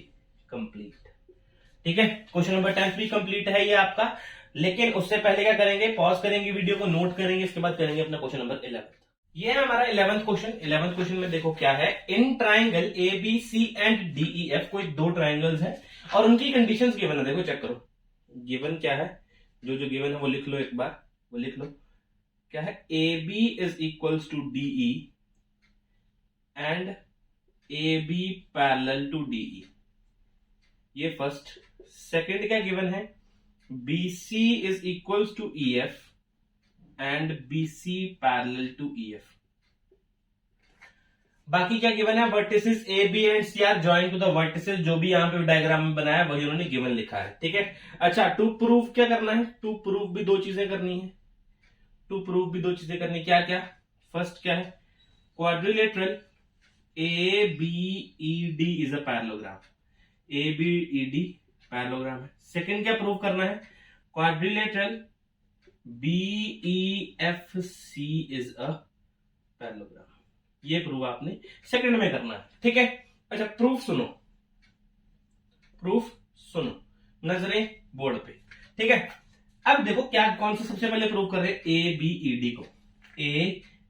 कंप्लीट। ठीक है, क्वेश्चन नंबर 10 भी कंप्लीट है ये आपका। लेकिन उससे पहले क्या करेंगे, पॉज करेंगे, वीडियो को नोट करेंगे, इसके बाद करेंगे अपना क्वेश्चन नंबर 11। ये है हमारा 11th क्वेश्चन। 11th क्वेश्चन में देखो क्या है, in triangle ABC and DEF कोई दो ट्राइंगल्स हैं और उनकी कंडीशंस गिवन है। देखो चेक करो, गिवन क्या है, जो गिवन है वो लिख लो, एक बार वो लिख लो। क्या है, AB is equals to DE and AB parallel to DE, ये फर्स्ट। सेकेंड क्या गिवन है, BC is equals to EF and BC parallel to EF। बाकी क्या गिवन है, vertices AB and C are joint to the vertices, जो भी यहां पे डायग्राम में बनाया वही उन्होंने गिवन लिखा है। ठीक है, अच्छा, टू प्रूफ क्या करना है, टू प्रूफ भी दो चीजें करनी है, क्या क्या, फर्स्ट क्या है, quadrilateral ABED is a parallelogram, ABED parallelogram है। सेकंड क्या प्रूव करना है, quadrilateral BEFC is a parallelogram. ये प्रूव आपने सेकंड में करना है। ठीक है, अच्छा, प्रूफ सुनो, नजरें बोर्ड पे। ठीक है, अब देखो क्या, कौन सा सबसे पहले प्रूव कर रहे हैं, ABED को,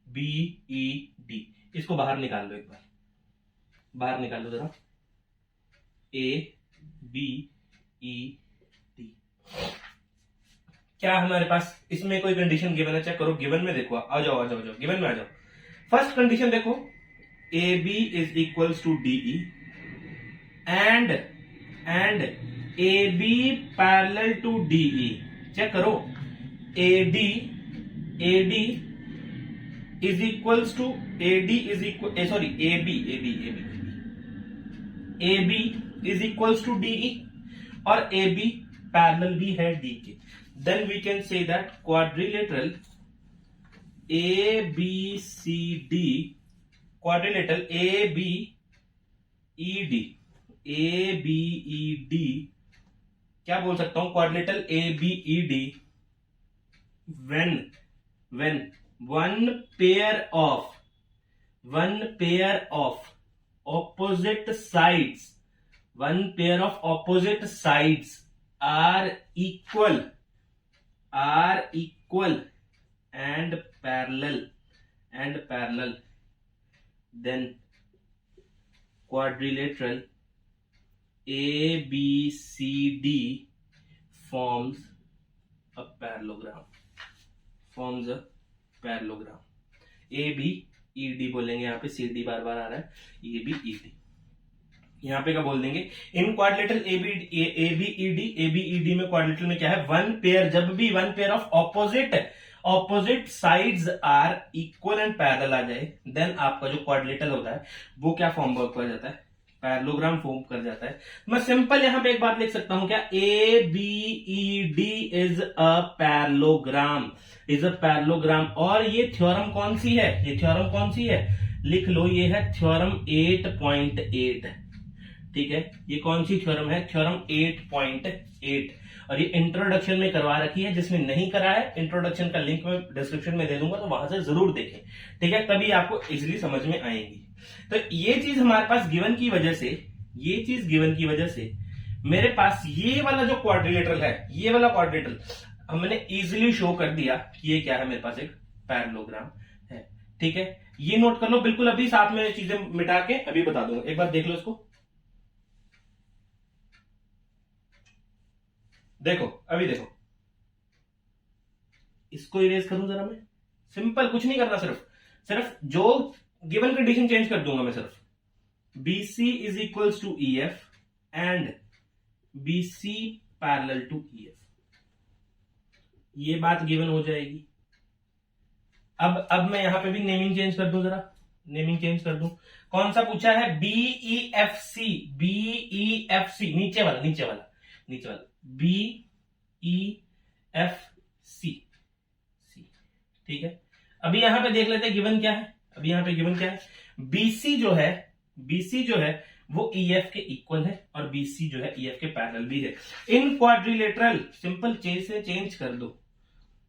ABED, इसको बाहर निकाल लो, एक बार बाहर निकाल लो जरा, ABED। क्या हमारे पास इसमें कोई कंडीशन गिवन है, चेक करो, गिवन में देखो, आ जाओ, गिवन में आ जाओ। फर्स्ट कंडीशन देखो, A B is equals to D E and A B parallel to D E. Check करो, A D is equals to A B is equals to D E और ए बी पैरेलल भी है डी के। Then we can say that quadrilateral A B C D, quadrilateral A B E D, क्या बोल सकता हूं, quadrilateral A B E D when one pair of opposite sides are equal and parallel, then quadrilateral ABCD forms a parallelogram। A B E D बोलेंगे, यहाँ पे C D बार बार आ रहा है, A B E D यहाँ पे क्या बोल देंगे, इन quadrilateral A B E D में क्वाड्रिलेटरल में क्या है, वन पेयर, जब भी one pair of opposite sides are equal and parallel आ जाए, देन आपका जो क्वाड्रिलेटरल होता है वो क्या फॉर्म कर जाता है, पैरेललोग्राम फॉर्म कर जाता है। मैं सिंपल यहां पे एक बात लिख सकता हूं क्या, A B E D is a parallelogram, और ये थ्योरम कौन सी है, लिख लो, ये है थ्योरम 8.8। ठीक है, ये कौन सी थ्योरम है, थ्योरम 8.8, और ये इंट्रोडक्शन में करवा रखी है। जिसने नहीं करा है, इंट्रोडक्शन का लिंक मैं डिस्क्रिप्शन में दे दूंगा, तो वहां से जरूर देखें। ठीक है, तभी आपको इजिली समझ में आएंगी। तो ये चीज हमारे पास गिवन की वजह से मेरे पास ये वाला जो क्वाड्रिलेटरल है, ये वाला क्वाड्रिलेटरल हमने इजिली शो कर दिया कि ये क्या है, मेरे पास एक पैरेललोग्राम है। ठीक है, ये नोट कर लो बिल्कुल, अभी साथ में चीजें मिटा के अभी बता दूंगा, एक बार देख लो इसको। देखो, अभी देखो, इसको इरेज करूं जरा मैं, सिंपल, कुछ नहीं करना, सिर्फ जो गिवन कंडीशन चेंज कर दूंगा मैं, सिर्फ BC is equals to EF and BC parallel to EF, ये बात गिवन हो जाएगी। अब मैं यहां पे भी नेमिंग चेंज कर दूं, जरा नेमिंग चेंज कर दूं। कौन सा पूछा है, BEFC, नीचे वाला BEFC। ठीक है, अभी यहां पे देख लेते हैं गिवन क्या है, BC जो है वो EF के इक्वल है, और BC जो है EF के पैरेलल भी है। इन क्वाड्रिलेटरल सिंपल से चेंज कर दो,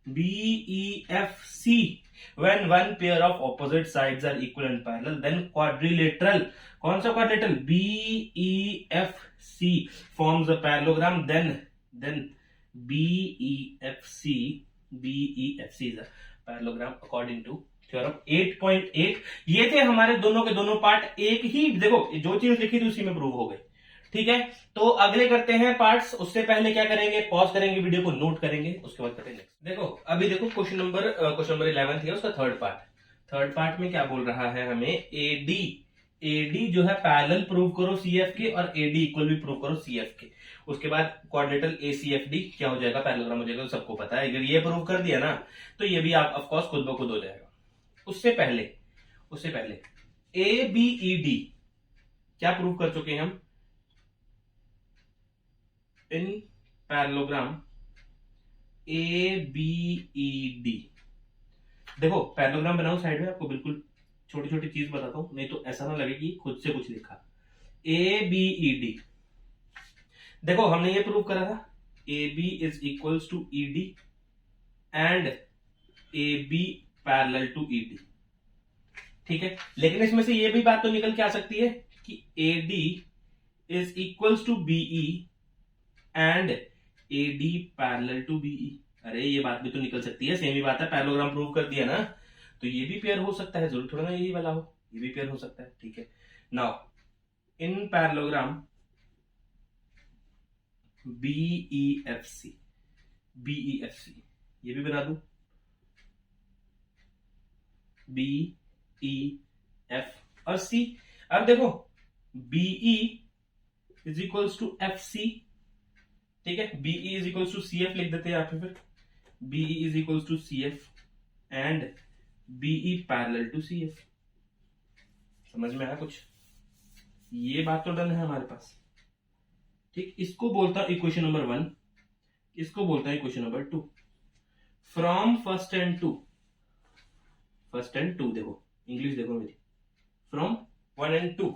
BEFC when one pair of opposite sides are equal and parallel, then quadrilateral, कौन सा quadrilateral, BEFC forms a parallelogram, then BEFC is a parallelogram according to theorem 8.8। ये थे हमारे दोनों के दोनों पार्ट, एक ही, देखो जो चीज लिखी थी उसी में प्रूव हो गई। ठीक है, तो अगले करते हैं पार्ट्स, उससे पहले क्या करेंगे, पॉज करेंगे, वीडियो को नोट करेंगे, उसके बाद करेंगे नेक्स्ट। देखो, अभी देखो क्वेश्चन नंबर 11 है, उसका थर्ड पार्ट में क्या बोल रहा है हमें, एडी जो है पैरेलल प्रूव करो CF के, और एडी इक्वल भी प्रूव करो CF के। उसके बाद क्वाड्रिलेटरल ACFD क्या हो जाएगा, पैरेललोग्राम हो जाएगा, तो सबको पता है। अगर ये प्रूव कर दिया ना, तो ये भी आप ऑफकोर्स खुद ब खुद हो जाएगा। उससे पहले ABED क्या प्रूव कर चुके हैं हम, इन पैरेललोग्राम ABED। देखो, पैरेललोग्राम बनाओ साइड में, आपको बिल्कुल छोटी छोटी चीज बताता हूं, नहीं तो ऐसा ना लगे कि खुद से कुछ लिखा। ABED, देखो हमने ये प्रूव करा था, AB is equals to ED and AB parallel to ED। ठीक है, लेकिन इसमें से ये भी बात तो निकल के आ सकती है कि AD is equals to BE and AD parallel to BE। अरे ये बात भी तो निकल सकती है, सेम ही बात है, पैरेललोग्राम प्रूव कर दिया ना, तो ये भी पेयर हो सकता है, जरूर थोड़ा ना यही वाला हो, ये भी पेयर हो सकता है। ठीक है, नाउ इन पैरेललोग्राम BEFC ये भी बना दूं, BEF, और सी। अब देखो BE is equals to F C, ठीक है, BE is equals to C F लिख देते हैं यहां पे, फिर BE is equals to C F and BE parallel to C F. समझ में आया कुछ? ये बात तो डन है हमारे पास, ठीक। इसको बोलता हूं इक्वेशन नंबर 1, इसको बोलता है equation number 2। From first and two, देखो इंग्लिश देखो मेरी, फ्रॉम 1 एंड 2।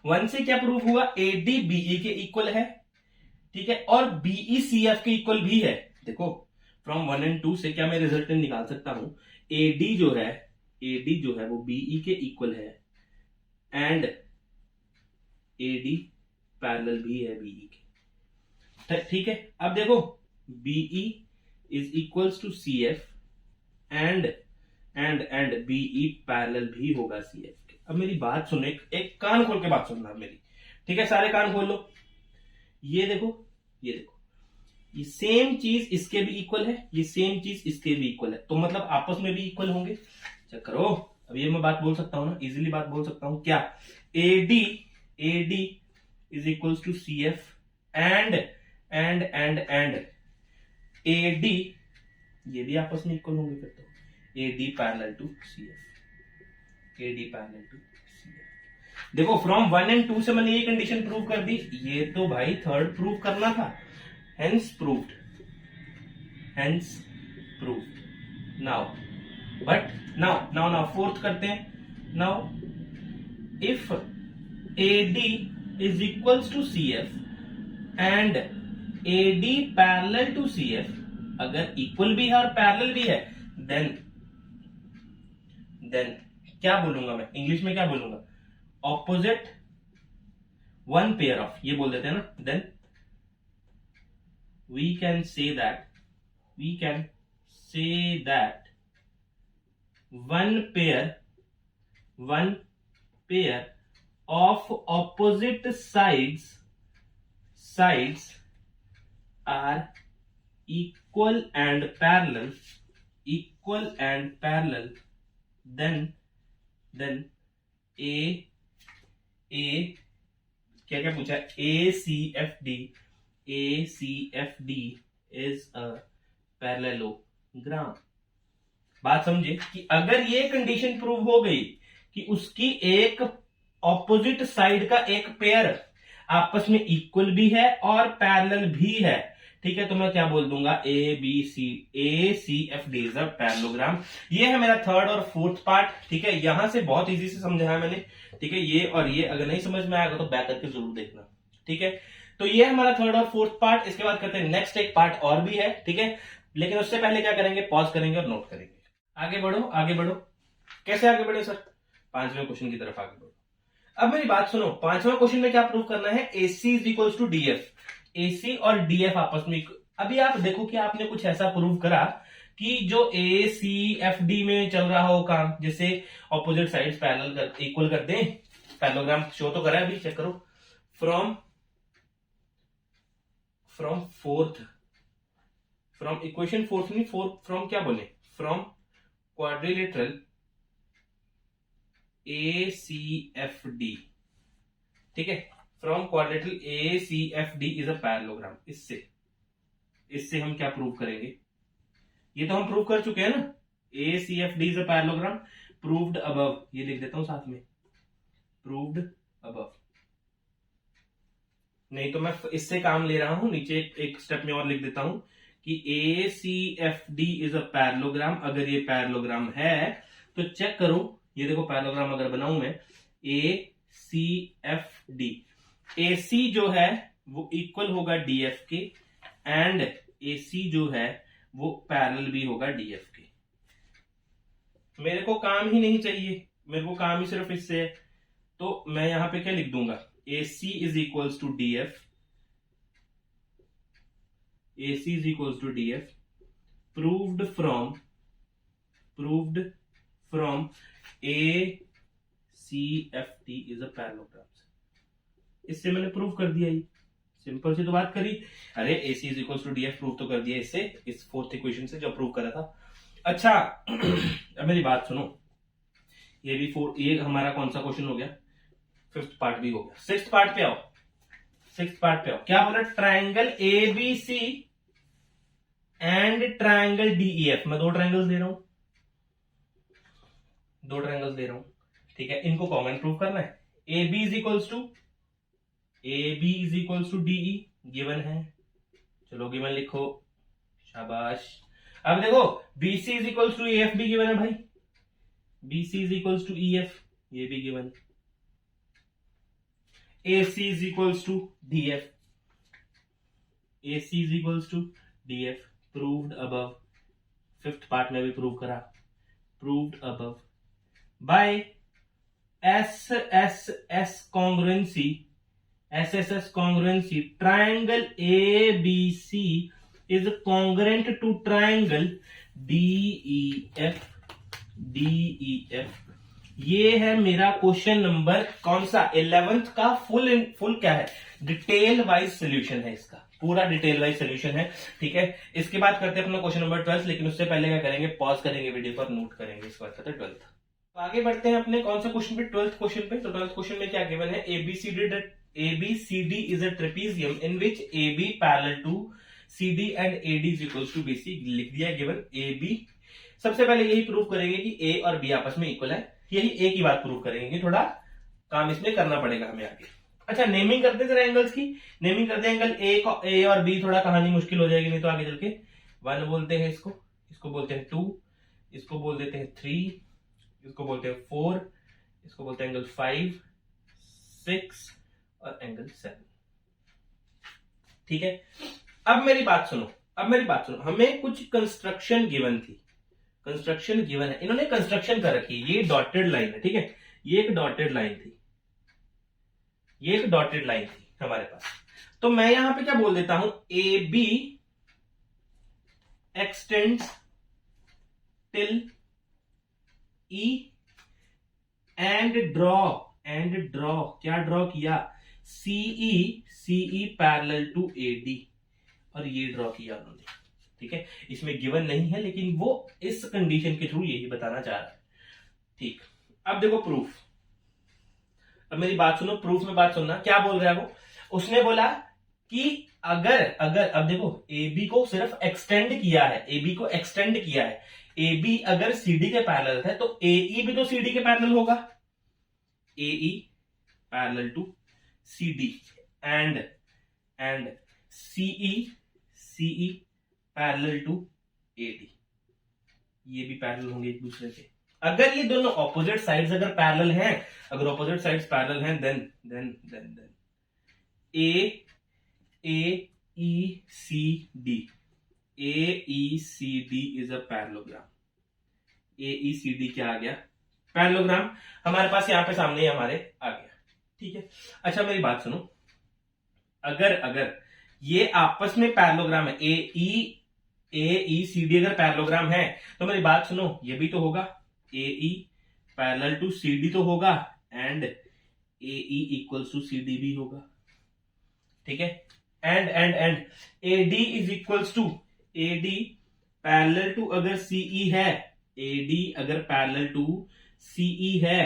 1 से क्या प्रूव हुआ? एडी बीई के इक्वल है, ठीक है, और बीई सी एफ के इक्वल भी है। देखो फ्रॉम 1 एंड 2 से क्या मैं रिजल्ट निकाल सकता हूं? एडी जो है वो बीई के इक्वल है एंड एडी पैरेलल भी है बीई के, ठीक है। अब देखो BE is equals to C F and BE parallel भी होगा सी एफ के। अब मेरी बात सुनो, एक कान खोल के बात सुनना मेरी, ठीक है, सारे कान खोल लो। ये देखो ये सेम चीज इसके भी इक्वल है, ये सेम चीज इसके भी इक्वल है, तो मतलब आपस में भी इक्वल होंगे। चेक करो, अब ये मैं बात बोल सकता हूं ना, इजीली बात बोल सकता हूं क्या? AD is equals to C F and AD, ये भी आपस में इक्वल होंगे फिर तो AD parallel to C F, AD parallel to C F. देखो फ्रॉम 1 एंड 2 से मैंने ये कंडीशन प्रूव कर दी, ये तो भाई थर्ड प्रूव करना था, hence proved now, but now fourth करते हैं। now if AD is equals to CF and AD parallel to CF, अगर इक्वल भी है और पैरेलल भी है, then क्या बोलूंगा मैं इंग्लिश में, क्या बोलूंगा? ऑपोजिट वन पेयर ऑफ, ये बोल देते हैं ना, then we can say that one pair of opposite sides are equal and parallel, then क्या क्या पूछा? ACFD is a parallelogram। बात समझे कि अगर ये कंडीशन प्रूव हो गई कि उसकी एक ऑपोजिट साइड का एक पेयर आपस में इक्वल भी है और पैरेलल भी है, ठीक है, तो मैं क्या बोल दूंगा? ACFD is a parallelogram. ये है मेरा थर्ड और फोर्थ पार्ट, ठीक है। यहां से बहुत इजी से समझाया मैंने, ठीक है। ये और ये अगर नहीं समझ में आएगा तो बैक करके जरूर देखना, ठीक है। तो ये हमारा थर्ड और फोर्थ पार्ट। इसके बाद करते हैं नेक्स्ट, एक पार्ट और भी है, ठीक है, लेकिन उससे पहले क्या करेंगे? पॉज करेंगे और नोट करेंगे। आगे बढ़ो। कैसे आगे बढ़े सर? 5वें क्वेश्चन की तरफ आगे बढ़ो। अब मेरी बात सुनो, 5वां क्वेश्चन में क्या प्रूव करना है? AC is equals to DF. AC और डीएफ आपस में, अभी आप देखो कि आपने कुछ ऐसा प्रूव करा कि जो ACFD में चल रहा हो काम, जैसे ऑपोजिट साइड्स पैरेलल इक्वल कर दें, पैरेललोग्राम शो तो करा है अभी, चेक करो। फ्रॉम इक्वेशन फोर्थ नहीं, फ्रॉम क्या बोले? फ्रॉम क्वाड्रिलेटरल ACFD, ठीक है, from quadrilateral ACFD is a parallelogram. इससे हम क्या प्रूव करेंगे? ये तो हम प्रूव कर चुके हैं ना, ACFD is a parallelogram, proved above. ये लिख देता हूं साथ में, प्रूव्ड अबव। नहीं तो मैं इससे काम ले रहा हूं, नीचे एक स्टेप में और लिख देता हूं कि ACFD इज अ पैरेललोग्राम। अगर ये पैरेललोग्राम है तो चेक करो, ये देखो पैरेललोग्राम अगर बनाऊं मैं, ACFD, AC जो है वो इक्वल होगा DF के एंड AC जो है वो पैरेलल भी होगा DF के। मेरे को काम ही नहीं चाहिए, मेरे को काम ही सिर्फ इससे है, तो मैं यहां पे क्या लिख दूंगा? AC is equals to DF, proved from ACFD is a parallelogram। इससे मैंने प्रूव कर दिया, ये सिंपल सी तो बात करी। अरे AC is equals to DF prove तो कर दिया इससे, इस फोर्थ इक्वेशन से जो प्रूव करा था। अच्छा अब मेरी बात सुनो, ये भी 4, ये हमारा कौन सा क्वेश्चन हो गया, 5th पार्ट भी हो गया। 6th पार्ट पे आओ, 6th पार्ट पे आओ। क्या बोला, triangle ABC and triangle DEF. मैं दो ट्राइंगल्स दे रहा हूं, दो ट्राइंगल्स दे रहा हूं, ठीक है। इनको कॉमन प्रूव करना है। A B is equals to DE given है, चलो गिवन लिखो, शाबाश। अब देखो BC is equals to F भी गिवन है भाई, BC is equals to EF, ये भी given. AC is equals to DF, AC is equals to DF, proved above. 5th part में भी प्रूव करा, proved above by SSS congruency, SSS congruency, triangle ABC is congruent to triangle DEF, DEF। ये है मेरा question number कौन सा, 11th का full क्या है, डिटेल वाइज सोल्यूशन है, इसका पूरा डिटेल वाइज सोल्यूशन है, ठीक है। इसके बाद करते हैं अपना क्वेश्चन नंबर 12, लेकिन उससे पहले क्या करेंगे, पॉज करेंगे वीडियो पर, नोट करेंगे, इसके बाद करते हैं 12th। तो आगे बढ़ते हैं अपने कौन सा क्वेश्चन पे, 12th क्वेश्चन पे। तो 12th क्वेश्चन में क्या गिवन है, ABCD is a trapezium in which AB parallel to CD and AD is equals to BC। लिख दिया गिवन AB। सबसे पहले यही प्रूव करेंगे कि A और B आपस में इक्वल है, यही एक ही बात प्रूव करेंगे, थोड़ा काम इसमें करना पड़ेगा हमें आगे। अच्छा, नेमिंग करते हैं एंगल्स की, नेमिंग करते हैं एंगल ए और बी, थोड़ा कहानी मुश्किल हो जाएगी नहीं तो आगे चल के। 1 बोलते हैं इसको, इसको बोलते हैं 2, इसको बोल देते हैं 3, इसको बोलते हैं 4, इसको बोलते हैं एंगल 5, 6 और एंगल 7, ठीक है। अब मेरी बात सुनो, हमें कुछ कंस्ट्रक्शन गिवन थी, कंस्ट्रक्शन गिवन है, इन्होंने कंस्ट्रक्शन कर रखी है, ये डॉटेड लाइन है, ठीक है, ये एक डॉटेड लाइन थी, ये एक डॉटेड लाइन थी हमारे पास। तो मैं यहां पे क्या बोल देता हूं, A B extends till E and draw क्या ड्रॉ किया, सीई पैरेलल टू एडी, और ये ड्रॉ किया उन्होंने, ठीक है। इसमें गिवन नहीं है, लेकिन वो इस कंडीशन के थ्रू यही बताना चाह रहा है, ठीक। अब देखो प्रूफ, अब मेरी बात सुनो, प्रूफ में बात सुनना, क्या बोल रहा है वो, उसने बोला कि अगर अब देखो AB को सिर्फ एक्सटेंड किया है, AB को एक्सटेंड किया है, AB अगर CD के पैरेलल है तो AE भी तो CD के पैरेलल होगा, AE parallel to CD and CE parallel to AD, ये भी पैरेलल होंगे एक दूसरे के। अगर ये दोनों ऑपोजिट साइड्स अगर पैरेलल हैं, अगर ऑपोजिट साइड्स पैरेलल हैं, then AECD is a parallelogram. AECD क्या आ गया, पैरेललोग्राम, हमारे पास यहां पे सामने ही हमारे आ गया, ठीक है। अच्छा मेरी बात सुनो, अगर ये आपस में पैरेललोग्राम है, AECD अगर पैरेललोग्राम है, तो मेरी बात सुनो, ये भी तो होगा, AE पैरेलल टू CD तो होगा, and AE equals to CD भी होगा, ठीक है। And AD is equals to AD parallel to अगर CE है, AD अगर पैरेलल टू CE है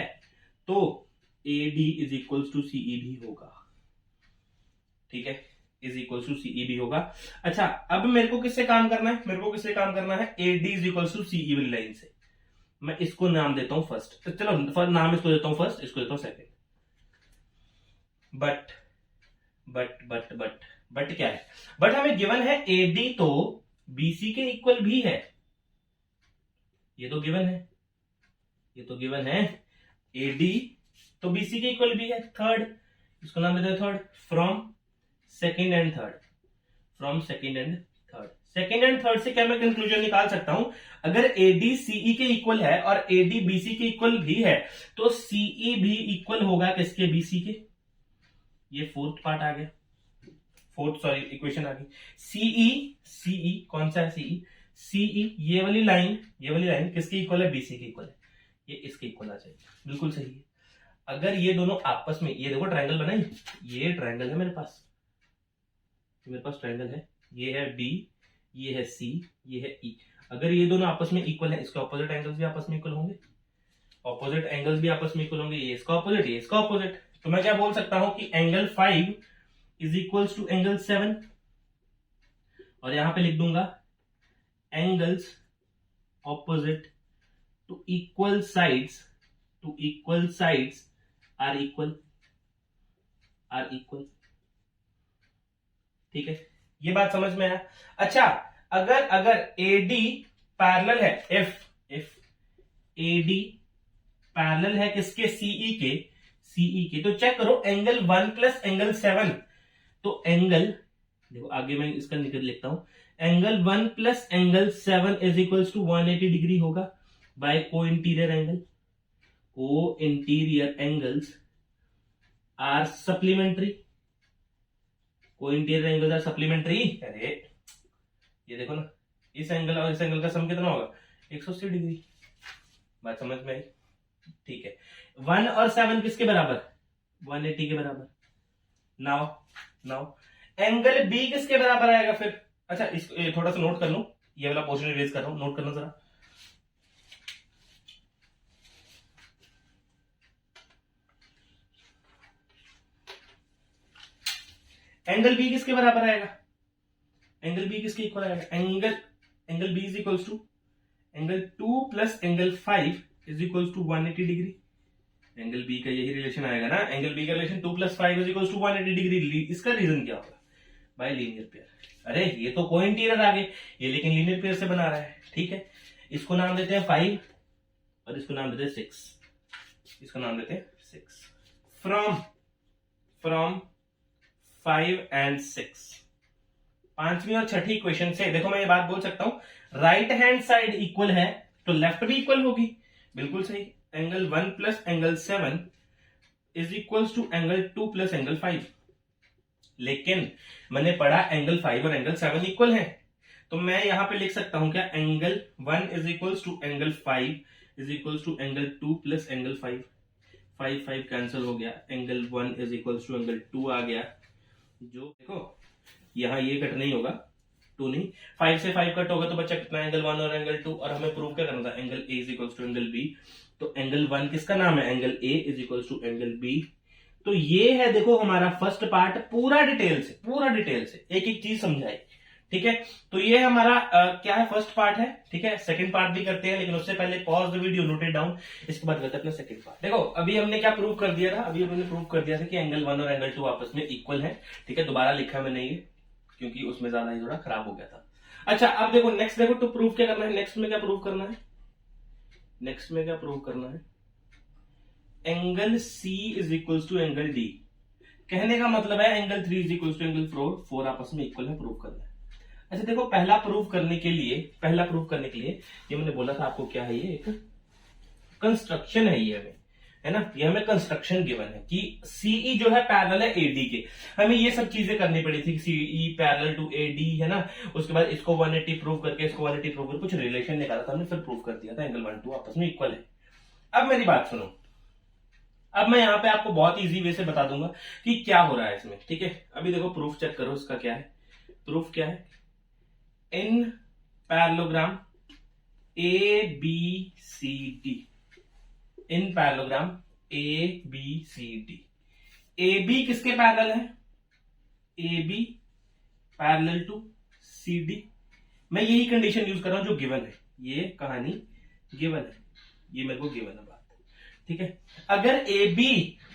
तो AD is equals to CE भी होगा, ठीक है, इज इक्वल्स टू CE भी होगा। अच्छा अब मेरे को किससे काम करना है, AD is equals to CE वाली लाइन से। मैं इसको नाम देता हूं फर्स्ट, तो चलो नाम इसको देता हूं फर्स्ट, इसको देता हूं सेकंड। बट क्या है, बट हमें गिवन है AD तो BC के इक्वल भी है, ये तो गिवन है, AD तो BC के इक्वल भी है। थर्ड, इसको नाम देते हैं third, from second and third से क्या मैं कंक्लूजन निकाल सकता हूं, अगर AD CE के इक्वल है और AD BC के इक्वल भी है तो CE भी इक्वल होगा किसके, BC के। ये फोर्थ पार्ट आ गया, इक्वेशन आ गई। CE कौन सा है, CE ये वाली लाइन किसके इक्वल है, BC के इक्वल है, ये इसके इक्वल आ जाएगी, बिल्कुल सही है। अगर ये दोनों आपस में, ये देखो ट्रायंगल बनाई, ये ट्रायंगल है मेरे पास ट्रायंगल है, ये है B, ये है C, ये है E। अगर ये दोनों आपस में इक्वल है, इसके ऑपोजिट एंगल्स भी आपस में इक्वल होंगे, ऑपोजिट एंगल्स भी आपस में इक्वल होंगे, ये इसका ऑपोजिट, ये इसका ऑपोजिट। तो मैं क्या बोल सकता हूं कि angle 5 is equals to angle 7, और यहां पे लिख दूंगा angles opposite to equal sides are equal. ठीक है, ये बात समझ में आया। अच्छा, अगर AD पैरेलल है, इफ AD पैरेलल है किसके, CE के, तो चेक करो एंगल 1 प्लस एंगल 7, तो एंगल देखो आगे मैं इसका निकल लिखता हूं, angle 1 plus angle 7 is equals to 180 degree होगा by co interior angles are supplementary. Co interior angles are supplementary. अरे ये देखो ना, इस एंगल और इस एंगल का सम कितना होगा, 180 डिग्री। बात समझ में आई? ठीक है, 1 और 7 किसके बराबर, 180 के बराबर। नाउ एंगल बी किसके बराबर आएगा फिर। अच्छा, इसको थोड़ा सा नोट कर लूं, ये वाला पोर्शन इरेज कर रहा हूं, नोट करना जरा। एंगल बी किसके बराबर आएगा, एंगल बी किसके इक्वल आएगा, angle B is equals to angle 2 plus angle 5 is equals to 180 degree. Angle B का यही रिलेशन आएगा ना, एंगल बी का रिलेशन 2 प्लस 5 इज इक्वल्स टू 180 डिग्री। इसका रीजन क्या होगा, बाय लीनियर पेयर। अरे ये तो को इंटीरियर आ गए, ये लेकिन लीनियर पेयर से बना रहा है। ठीक है, इसको नाम देते हैं 5 और इसको नाम देते हैं 6, इसको नाम देते हैं 6। फ्रॉम 5 एंड 6, पांचवी और छठी इक्वेशन से देखो मैं ये बात बोल सकता हूं, राइट हैंड साइड इक्वल है तो लेफ्ट भी इक्वल होगी। बिल्कुल सही, angle 1 plus angle 7 is equals to angle 2 plus angle 5। लेकिन मैंने पढ़ा एंगल 5 और एंगल 7 इक्वल है, तो मैं यहां पे लिख सकता हूं क्या, angle 1 is equals to angle 5 is equals to angle 2 plus angle 5। 5 cancel हो गया, angle 1 is equals to angle 2 आ गया। जो देखो यहां ये कट नहीं होगा, 2 नहीं, 5 से 5 कट होगा तो बच्चा कितना, एंगल 1 और एंगल 2, और हमें प्रूव क्या करना था, angle A is equals to angle B। तो एंगल 1 किसका नाम है, angle A is equals to angle B। तो ये है देखो हमारा फर्स्ट पार्ट, पूरा डिटेल से एक एक चीज समझाई। ठीक है, तो ये हमारा क्या है, फर्स्ट पार्ट है। ठीक है, सेकंड पार्ट भी करते हैं, लेकिन उससे पहले pause the video, note it down, इसके बाद करते हैं अपना सेकंड पार्ट। देखो अभी हमने क्या प्रूव कर दिया था, अभी हमने प्रूव कर दिया था कि एंगल 1 और एंगल 2 आपस में इक्वल है। ठीक है, दोबारा लिखा मैंने ये क्योंकि उसमें ज्यादा ही थोड़ा खराब हो गया था। अच्छा, अब देखो नेक्स्ट, देखो तो प्रूव क्या करना है, नेक्स्ट में क्या प्रूव करना है, angle C is equal to angle D। कहने का मतलब है angle 3 is equal to angle 4 आपस में इक्वल है, प्रूव करना है। अच्छा देखो, पहला प्रूव करने के लिए ये मैंने बोला था आपको, क्या है ये, एक कंस्ट्रक्शन है ये हमें, है ना, ये हमें कंस्ट्रक्शन गिवन है कि CE जो है पैरेलल है AD के। हमें ये सब चीजें करनी पड़ी थी, CE पैरेलल टू AD, है ना। उसके बाद इसको 180 प्रूव करके, इसको 180 प्रूव करके कुछ रिलेशन निकाला था हमने, फिर प्रूव कर दिया था एंगल 1 2 आपस में इक्वल है। अब मेरी बात सुनो, अब मैं यहां पे आपको बहुत इजी वे से बता दूंगा कि क्या हो रहा है इसमें। ठीक है, अभी देखो प्रूफ चेक करो, इसका क्या है, प्रूफ क्या है, इन पैरेललोग्राम ABCD, इन पैरेललोग्राम ABCD, AB किसके पैरेलल है, AB पैरेलल टू CD। मैं यही कंडीशन यूज कर रहा हूं जो गिवन है, ये कहानी गिवन है, ये मेरे को गिवन है बात। ठीक है, अगर AB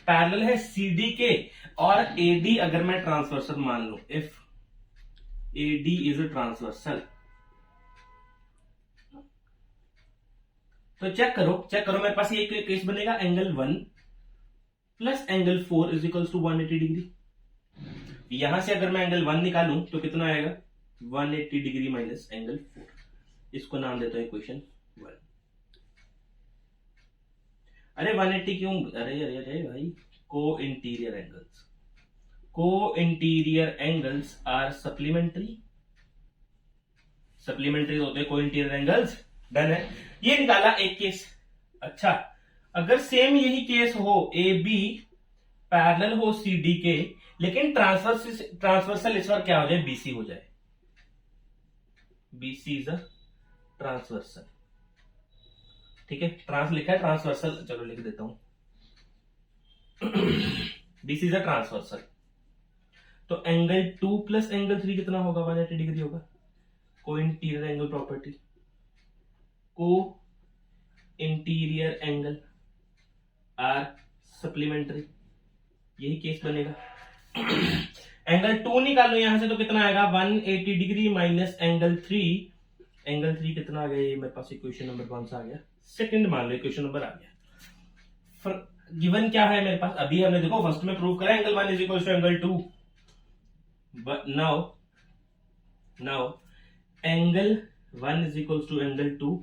पैरेलल है CD के और AD अगर मैं ट्रांसवर्सल मान लूं, if AD is a transversal, तो चेक करो मेरे पास ये केस बनेगा, angle 1 plus angle 4 is equal to 180 degree. यहां से अगर मैं एंगल 1 निकालूं तो कितना आएगा, 180 डिग्री माइनस एंगल 4। इसको नाम देता हूं इक्वेशन 1। अरे 180 क्यों, अरे भाई, को इंटीरियर एंगल्स आर सप्लीमेंट्री होते हैं को इंटीरियर एंगल्स। डन है, ये निकाला एक केस। अच्छा, अगर सेम यही केस हो, AB पैरेलल हो CD के, लेकिन ट्रांसवर्सल इस बार क्या हो जाए, BC हो जाए, BC इज अ ट्रांसवर्सल। ठीक है, ट्रांस लिखा है, ट्रांसवर्सल चलो लिख देता हूं दिस इज अ ट्रांसवर्सल। तो एंगल 2 प्लस एंगल 3 कितना होगा? 180 डिग्री होगा। को इंटीरियर एंगल प्रॉपर्टी, को इंटीरियर एंगल आर सप्लीमेंट्री, यही केस बनेगा। एंगल 2 निकालो यहां से तो कितना आएगा? 180 डिग्री माइनस एंगल 3। एंगल 3 कितना आ गया? ये मेरे पास इक्वेशन नंबर कौन सा आ गया? सेकंड मान लो, इक्वेशन नंबर आ गया। गिवन क्या है मेरे पास? अभी हमने देखो फर्स्ट में प्रूव करा angle 1 is equal to angle 2, but now angle 1 is equal to angle 2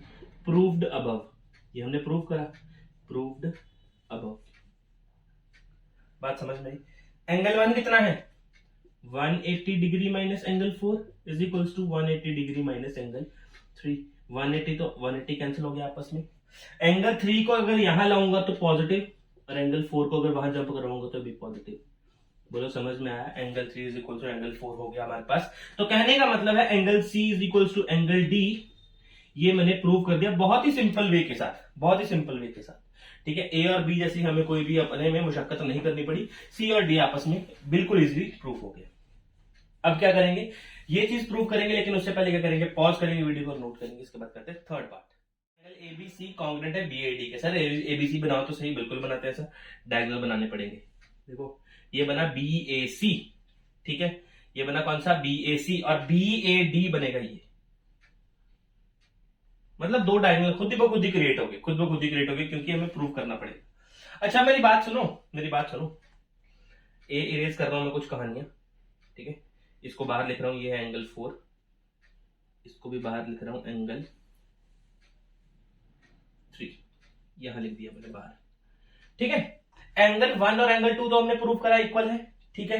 proved above. ये हमने प्रूव करा, प्रूव्ड अबव। बात समझ में आई? एंगल 1 कितना है? 180 degree minus angle 4 is equal to 180 degree minus angle 3। 180 तो 180 कैंसिल हो गया आपस में। एंगल 3 को अगर यहां लाऊंगा तो पॉजिटिव, और एंगल 4 को अगर वहां जंप करवाऊंगा तो भी पॉजिटिव। बोलो समझ में आया? Angle 3 is equal to angle 4 हो गया हमारे पास। तो कहने का मतलब है angle C is equal to angle D. ये मैंने प्रूव कर दिया बहुत ही सिंपल वे के साथ, बहुत ही सिंपल वे के साथ। ठीक है, ए और बी जैसी हमें कोई भी अपने में मुशक्कत नहीं करनी पड़ी, सी और डी आपस में बिल्कुल इजीली प्रूव हो गया। अब क्या करेंगे? ये चीज प्रूव करेंगे, लेकिन उससे पहले क्या करेंगे? पॉज करेंगे, वीडियो को नोट करेंगे, इसके बाद करते हैं थर्ड पार्ट। एबीसी कांग्रुएंट है बीएडी के। सर एबीसी बनाओ तो सही, बिल्कुल बनाते हैं सर, डायगोनल बनाने पड़ेंगे। देखो ये बना बीएसी, ठीक है, ये बना कौन सा? बीएसी, और बीएडी बनेगा ये। मतलब दो डायगोनल खुद ब खुद ही क्रिएट हो गए, खुद ब खुद ही क्रिएट हो गए, क्योंकि हमें प्रूव करना पड़ेगा। अच्छा मेरी बात सुनो, मेरी बात सुनो। ए इरेज कर रहा हूं मैं कुछ कहानियां, ठीक है, इसको बाहर लिख रहा हूं, ये है एंगल 4, इसको भी बाहर लिख रहा हूं एंगल 3, यहां लिख दिया मैंने बाहर, ठीक है। एंगल 1 और एंगल 2 तो हमने प्रूव करा इक्वल है, ठीक है।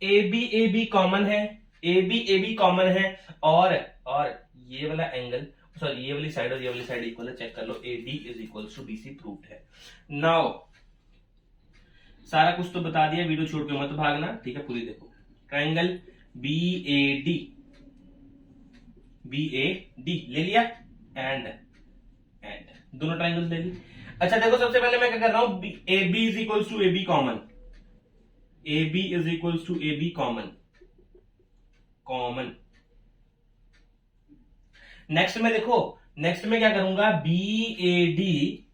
ए बी कॉमन है, ए बी कॉमन है, और ये वाला एंगल, सॉरी ये वाली साइड और ये वाली साइड इक्वल है, चेक कर लो। A D is equal to B C proved है। नाउ सारा कुछ तो बता दिया, वीडियो छोड़ के मत भागना, ठीक है, पूरी देखो। ट्राइंगल बी ए डी ले लिया, एंड दोनों ट्राइंगल्स ले ली। अच्छा देखो, सबसे पहले मैं क्या कर रहा हूं? A B is equal to A B common, A B is equal to A B common. Next में देखो, नेक्स्ट में क्या करूंगा? बी ए डी,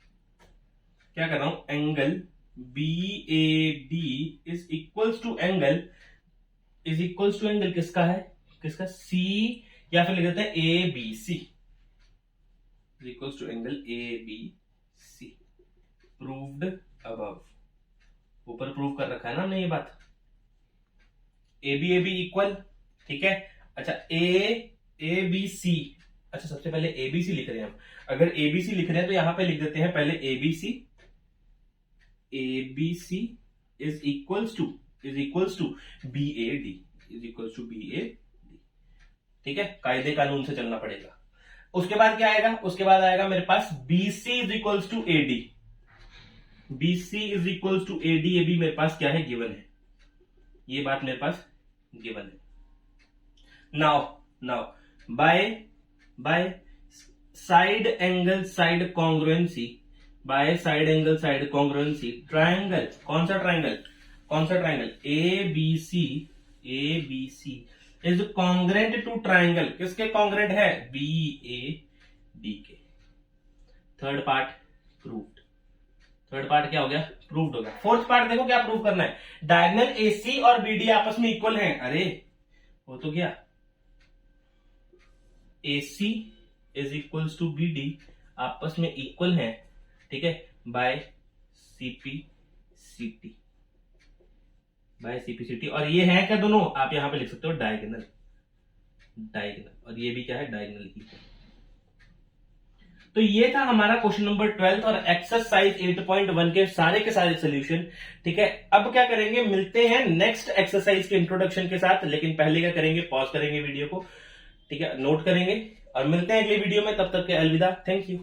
क्या कर रहा हूं? Angle B A D is equals to angle, is equals to angle किसका है? किसका? सी, या फिर लिख देते हैं A B C, is equals to angle A B C proved above. ऊपर प्रूव कर रखा है ना हमने ये बात। ए बी इक्वल, ठीक है। अच्छा ए बी सी, अच्छा सबसे पहले एबीसी लिख रहे हैं हम। अगर एबीसी लिख रहे हैं तो यहां पे लिख देते हैं पहले ABC is equals to B A D, is equals to B A D, ठीक है। कायदे कानून से चलना पड़ेगा। उसके बाद क्या आएगा? उसके बाद आएगा मेरे पास B C is equals to A D, BC is equals to A D. ये भी मेरे पास क्या है? गिवन है, ये बात मेरे पास गिवन है। Now by side angle side congruency, by side angle side congruency triangle, कौन सा triangle? A B C is congruent to triangle, किसके कॉन्ग्रुएंट है? बी ए डी के। Third part proved. Third part क्या हो गया? प्रूव्ड हो गया। फोर्थ पार्ट देखो क्या प्रूव करना है? डायगोनल एसी और बीडी आपस में इक्वल हैं। अरे वो तो क्या, AC is equals to BD आपस में इक्वल है, ठीक है, बाय CPCT, और ये है क्या दोनों? आप यहां पे लिख सकते हो डायगोनल, और ये भी क्या है? डायगोनल ही है। तो ये था हमारा क्वेश्चन नंबर 12 और एक्सरसाइज 8.1 के सारे सोल्यूशन, ठीक है। अब क्या करेंगे? मिलते हैं नेक्स्ट एक्सरसाइज के इंट्रोडक्शन के साथ, लेकिन पहले क्या करेंगे? पॉज करेंगे वीडियो को, ठीक है, नोट करेंगे, और मिलते हैं अगले वीडियो में। तब तक के अलविदा, थैंक यू।